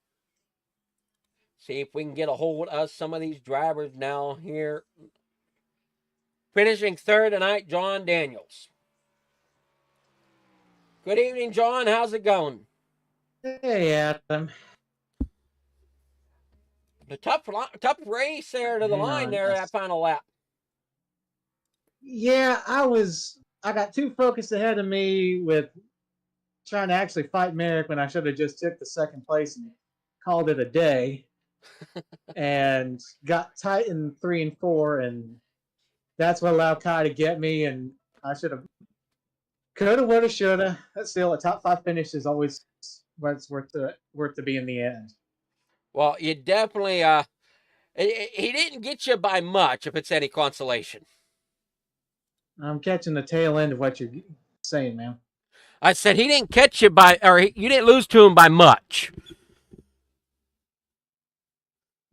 See if we can get a hold of some of these drivers now here. Finishing 3rd tonight, John Daniels. Good evening, John. How's it going? Hey, Adam. The tough race there to the line there, that final lap. Yeah, I got too focused ahead of me with trying to actually fight Merrick when I should have just took the 2nd place and called it a day. And got tight in 3 and 4, and that's what allowed Kai to get me, and I should have, coulda, woulda, shoulda. But still, a top 5 finish is always what's worth to be in the end. Well, you definitely he didn't get you by much, if it's any consolation. I'm catching the tail end of what you're saying, man. I said he didn't catch you you didn't lose to him by much.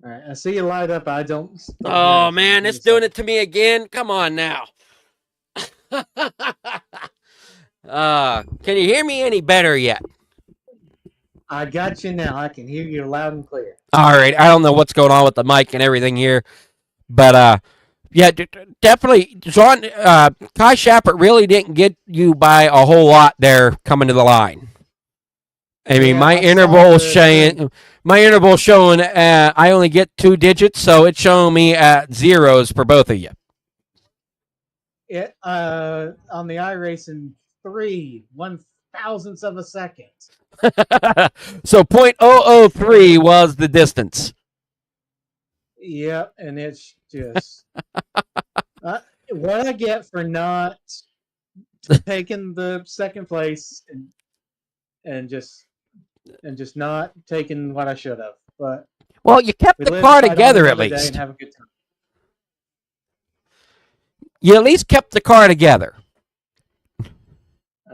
All right, I see you light up. I don't. Oh man, it's doing it to me again. Come on now. Can you hear me any better yet? I got you now. I can hear you loud and clear. All right. I don't know what's going on with the mic and everything here, but yeah, definitely, John. Kai Shappert really didn't get you by a whole lot there coming to the line. I mean, my interval showing. I only get 2 digits, so it's showing me at zeros for both of you. It on the iRacing 3/1000th of a second. So 0.003 was the distance. Yep, and it's just what I get for not taking the second place and just not taking what I should have. But well, you kept the car together at least. And have a good time. You at least kept the car together.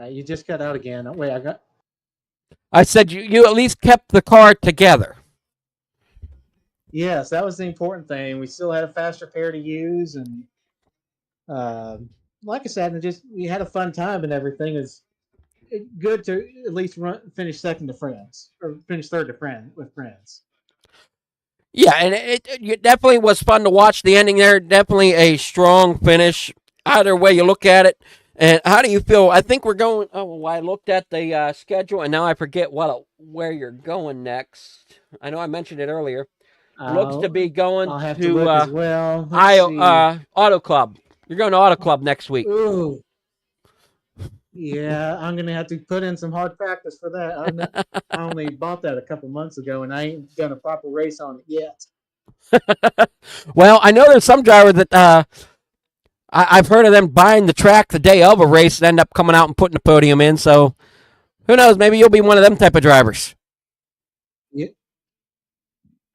You just cut out again. Wait, I said you at least kept the car together. Yes, that was the important thing. We still had a faster pair to use, and like I said, we had a fun time and everything. Is good to at least finish second to friends or finish third to with friends. Yeah, and it definitely was fun to watch the ending there. Definitely a strong finish, either way you look at it. And how do you feel? I think we're going. Oh, well, I looked at the schedule, and now I forget where you're going next. I know I mentioned it earlier. Looks to be going to as well. Auto Club. You're going to Auto Club next week. Ooh. Yeah, I'm gonna have to put in some hard practice for that. I only bought that a couple months ago, and I ain't done a proper race on it yet. Well, I know there's some drivers that I've heard of them buying the track the day of a race and end up coming out and putting the podium in. So who knows? Maybe you'll be one of them type of drivers. Yeah.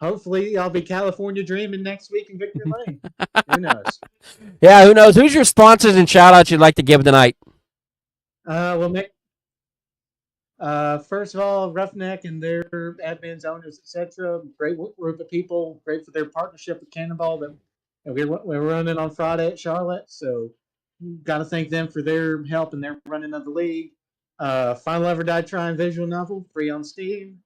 Hopefully, I'll be California dreaming next week in Victory Lane. Who knows? Yeah, who knows? Who's your sponsors and shout outs you'd like to give tonight? Well, Mick, first of all, Roughneck and their admins, owners, etc. Great group of people. Great for their partnership with Cannonball that we're running on Friday at Charlotte. So, got to thank them for their help in their running of the league. Final Ever Die Trying visual novel, free on Steam.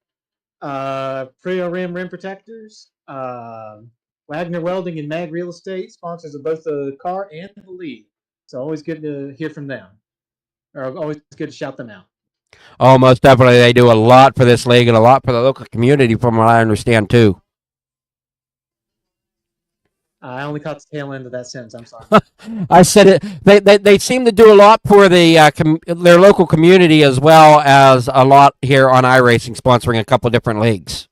Prio Rim Protectors. Wagoner Welding and Mag Real Estate, sponsors of both the car and the league. So always good to hear from them. Or always good to shout them out. Oh, most definitely. They do a lot for this league and a lot for the local community, from what I understand, too. I only caught the tail end of that sentence. I'm sorry. I said it. They seem to do a lot for their local community as well as a lot here on iRacing, sponsoring a couple of different leagues.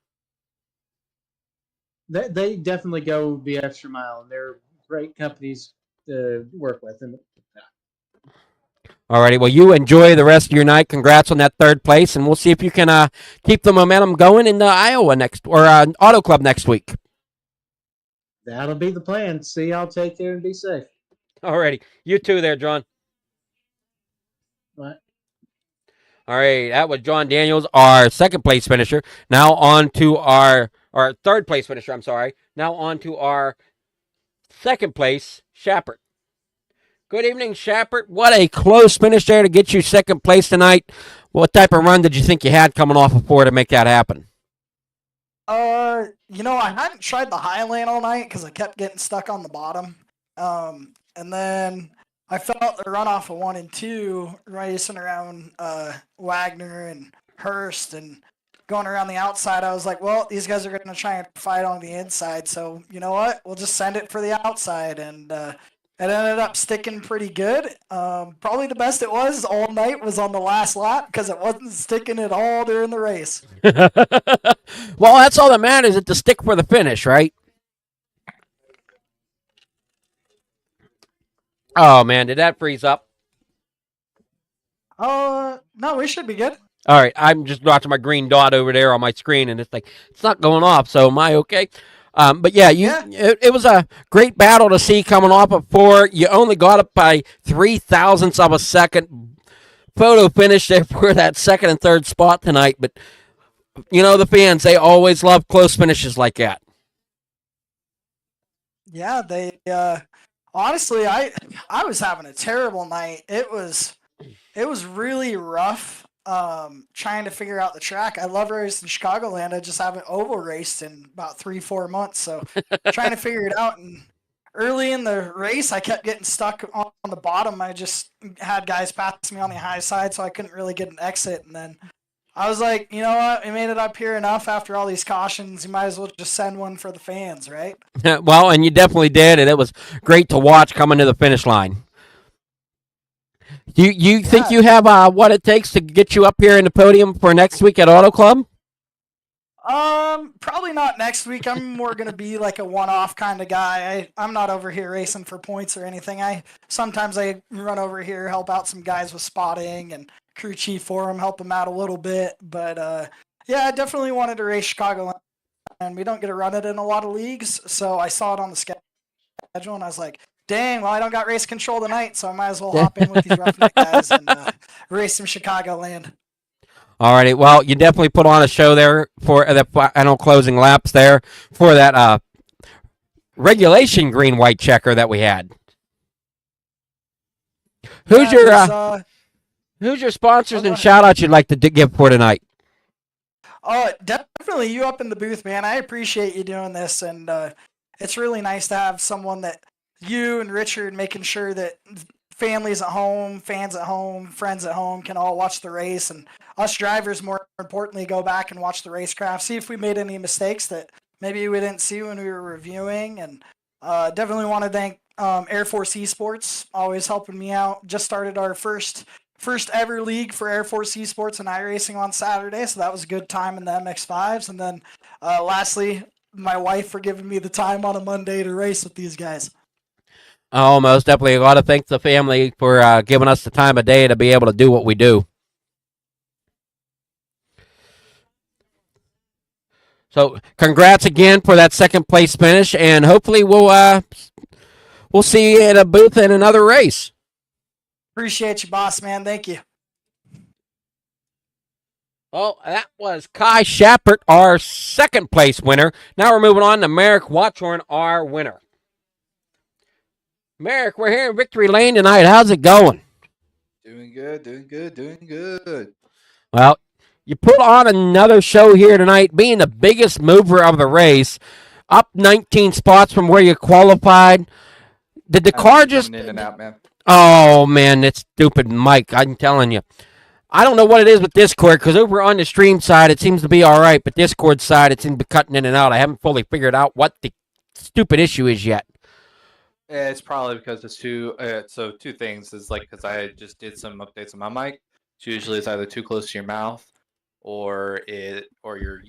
They definitely go the extra mile, and they're great companies to work with. And alrighty, well, you enjoy the rest of your night. Congrats on that third place, and we'll see if you can keep the momentum going in Iowa Auto Club next week. That'll be the plan. See y'all. Take care and be safe. Alrighty, you too there, John. What? All right, that was John Daniels, our second place finisher. Now on to our third place finisher. I'm sorry. Now on to our second place, Shappert. Good evening, Shappert. What a close finish there to get you second place tonight. What type of run did you think you had coming off of 4 to make that happen? I hadn't tried the high lane all night because I kept getting stuck on the bottom. And then I felt the runoff of 1 and 2 racing around Wagner and Hurst and going around the outside. I was like, well, these guys are going to try and fight on the inside. So, you know what? We'll just send it for the outside. And it ended up sticking pretty good. Probably the best it was all night was on the last lap because it wasn't sticking at all during the race. Well, that's all that matters, is to stick for the finish, right? Oh, man, did that freeze up? No, we should be good. All right, I'm just watching my green dot over there on my screen, and it's like, it's not going off, so am I okay? But yeah, it was a great battle to see coming off of 4. You only got up by 0.003 of a second photo finish there for that second and third spot tonight. But the fans, they always love close finishes like that. Yeah, they honestly, I was having a terrible night. It was really rough trying to figure out the track. I love racing Chicagoland. I just haven't oval raced in about 3-4 months, so trying to figure it out. And early in the race, I kept getting stuck on the bottom. I just had guys pass me on the high side, so I couldn't really get an exit. And then I was like, you know what? We made it up here enough after all these cautions. You might as well just send one for the fans, right? Well, and you definitely did, and it was great to watch coming to the finish line. You think you have what it takes to get you up here in the podium for next week at Auto Club? Probably not next week. I'm more gonna be like a one-off kind of guy. I'm not over here racing for points or anything. Sometimes I run over here, help out some guys with spotting and crew chief for them, help them out a little bit. But yeah, I definitely wanted to race Chicagoland, and we don't get to run it in a lot of leagues. So I saw it on the schedule, and I was like, dang, well, I don't got race control tonight, so I might as well hop in with these roughneck guys and race some Chicagoland. All righty. Well, you definitely put on a show there for the final closing laps there for that regulation green-white checker that we had. Who's your sponsors and shout-outs you'd like to give for tonight? Definitely you up in the booth, man. I appreciate you doing this, and it's really nice to have someone that you and Richard making sure that families at home, fans at home, friends at home can all watch the race, and us drivers, more importantly, go back and watch the racecraft, see if we made any mistakes that maybe we didn't see when we were reviewing. And definitely want to thank Air Force Esports, always helping me out. Just started our first ever league for Air Force Esports and iRacing on Saturday, so that was a good time in the MX-5s. And then lastly, my wife for giving me the time on a Monday to race with these guys. Oh, most definitely. A lot of thanks to the family for giving us the time of day to be able to do what we do. So, congrats again for that second place finish, and hopefully we'll see you at a booth in another race. Appreciate you, boss man. Thank you. Well, that was Kai Shappert, our second place winner. Now we're moving on to Merrick Watchorn, our winner. Merrick, we're here in Victory Lane tonight. How's it going? Doing good. Well, you put on another show here tonight, being the biggest mover of the race, up 19 spots from where you qualified. Did the car just... in and out, man. Oh, man, it's stupid, Mike. I'm telling you. I don't know what it is with Discord, because over on the stream side, it seems to be all right, but Discord side, it seems to be cutting in and out. I haven't fully figured out what the stupid issue is yet. It's probably because it's two things is like because I just did some updates on my mic. It's usually it's either too close to your mouth, or you're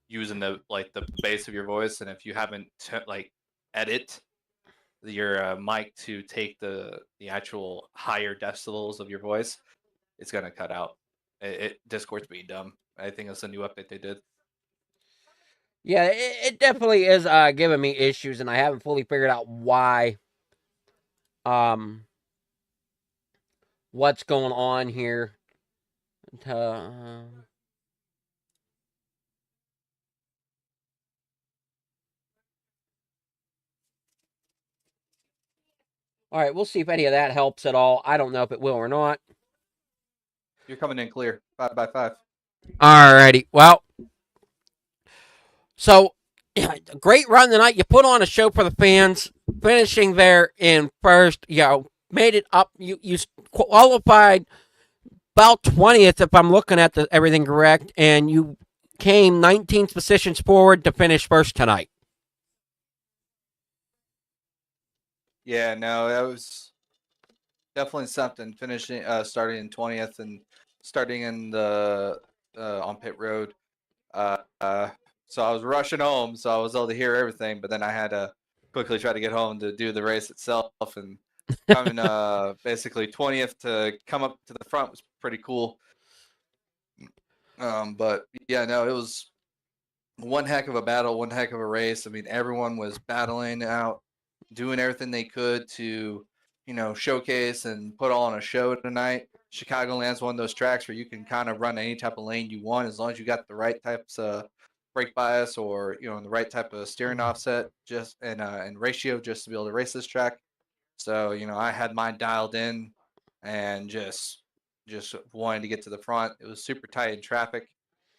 using the base of your voice, and if you haven't edit your mic to take the actual higher decibels of your voice, it's gonna cut out. Discord's being dumb. I think it's a new update they did. Yeah, it definitely is giving me issues, and I haven't fully figured out why. What's going on here? All right, we'll see if any of that helps at all. I don't know if it will or not. You're coming in clear, 5x5. All righty, well. So, great run tonight. You put on a show for the fans, finishing there in first. Made it up. You qualified about 20th, if I'm looking at everything correct, and you came 19 positions forward to finish first tonight. Yeah, no, that was definitely something. Finishing, starting in 20th and starting in the on pit road. So I was rushing home, so I was able to hear everything, but then I had to quickly try to get home to do the race itself, and coming basically 20th to come up to the front was pretty cool. But yeah, no, it was one heck of a battle, one heck of a race. I mean, everyone was battling out, doing everything they could to showcase and put on a show tonight. Chicagoland's one of those tracks where you can kind of run any type of lane you want as long as you got the right types of brake bias or the right type of steering offset and ratio just to be able to race this track. So I had mine dialed in and just wanted to get to the front. It was super tight in traffic.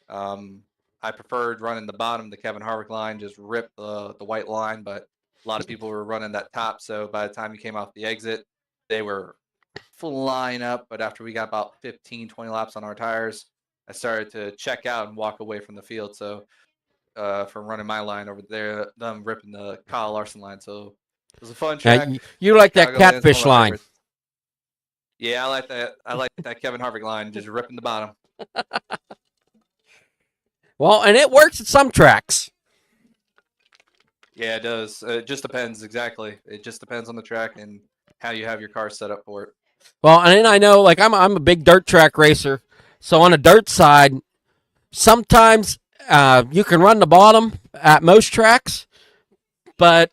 I preferred running the bottom, the Kevin Harvick line, just rip the white line, but a lot of people were running that top. So by the time you came off the exit, they were flying up. But after we got about 15, 20 laps on our tires, I started to check out and walk away from the field. So from running my line over there, them ripping the Kyle Larson line. So it was a fun track. You like that catfish line? Favorites. Yeah, I like that. I like that Kevin Harvick line, just ripping the bottom. Well, and it works at some tracks. Yeah, it does. It just depends, exactly. It just depends on the track and how you have your car set up for it. Well, and then I know, like, I'm a big dirt track racer. So on the dirt side, sometimes you can run the bottom at most tracks, but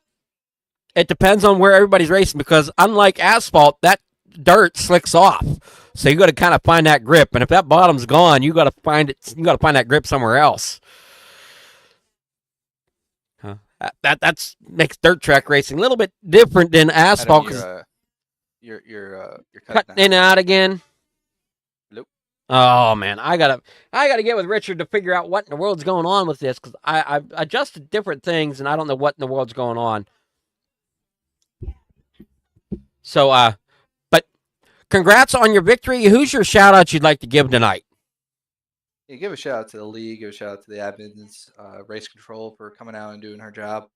it depends on where everybody's racing because unlike asphalt, that dirt slicks off. So you got to kind of find that grip, and if that bottom's gone, you got to find it. You got to find that grip somewhere else. That makes dirt track racing a little bit different than asphalt. You're cutting in and out again. Nope. Oh man, I gotta get with Richard to figure out what in the world's going on with this because I've adjusted different things and I don't know what in the world's going on. So but congrats on your victory. Who's your shout out you'd like to give tonight? Yeah, give a shout out to the league. Give a shout out to the admins, race control for coming out and doing her job.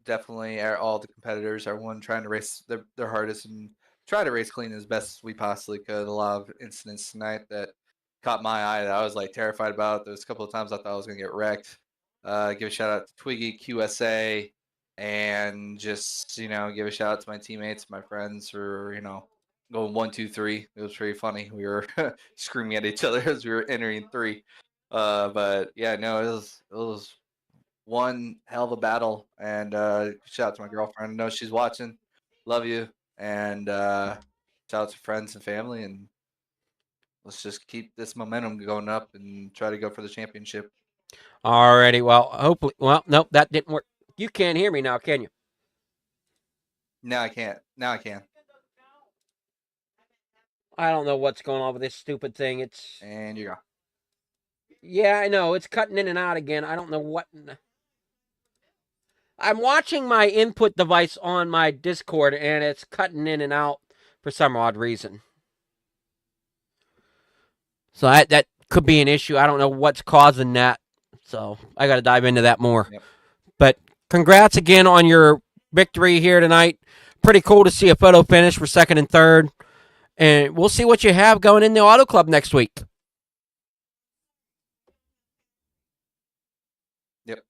Definitely all the competitors, everyone trying to race their hardest and try to race clean as best as we possibly could. A lot of incidents tonight that caught my eye that I was like terrified about. There's a couple of times I thought I was going to get wrecked. Give a shout out to Twiggy, QSA, and just, give a shout out to my teammates, my friends for, going 1, 2, 3. It was pretty funny. We were screaming at each other as we were entering 3. But yeah, no, it was one hell of a battle. And shout out to my girlfriend. I know she's watching. Love you. And shout out to friends and family. And let's just keep this momentum going up and try to go for the championship. Alrighty. Well, hopefully. Well, nope, that didn't work. You can't hear me now, can you? No, I can't. Now I can. I don't know what's going on with this stupid thing. And you're gone. Yeah, I know. It's cutting in and out again. I don't know what. I'm watching my input device on my Discord, and it's cutting in and out for some odd reason. So that could be an issue. I don't know what's causing that. So I got to dive into that more. Yep. But congrats again on your victory here tonight. Pretty cool to see a photo finish for second and third. And we'll see what you have going in the Auto Club next week. Yep.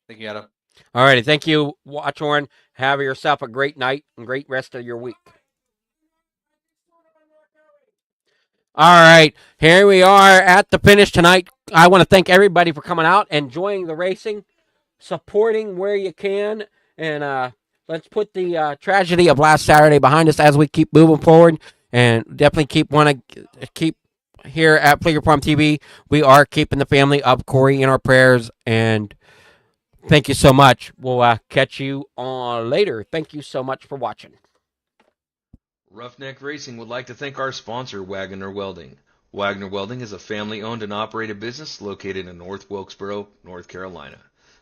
Thank you, Adam. All righty. Thank you, Watchorn. Have yourself a great night and great rest of your week. All right. Here we are at the finish tonight. I want to thank everybody for coming out, enjoying the racing, supporting where you can, and let's put the tragedy of last Saturday behind us as we keep moving forward, and definitely keep here at Fleeger Farm TV. We are keeping the family of Corey in our prayers, and thank you so much. We'll catch you on later. Thank you so much for watching. Roughneck Racing would like to thank our sponsor, Wagoner Welding. Wagoner Welding is a family-owned and operated business located in North Wilkesboro, North Carolina.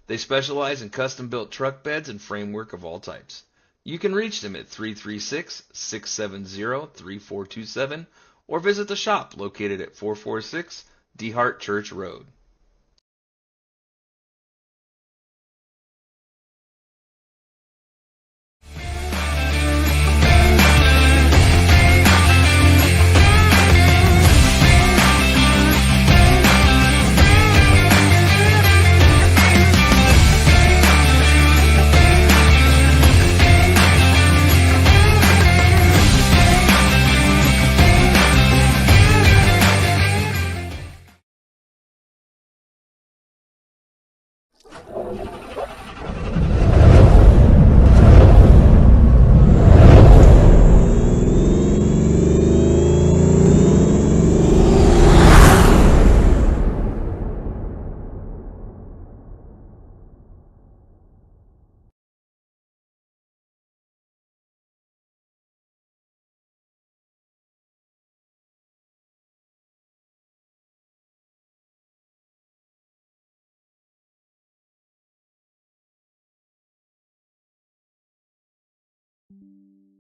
They specialize in custom-built truck beds and framework of all types. You can reach them at 336-670-3427 or visit the shop located at 446 DeHart Church Road.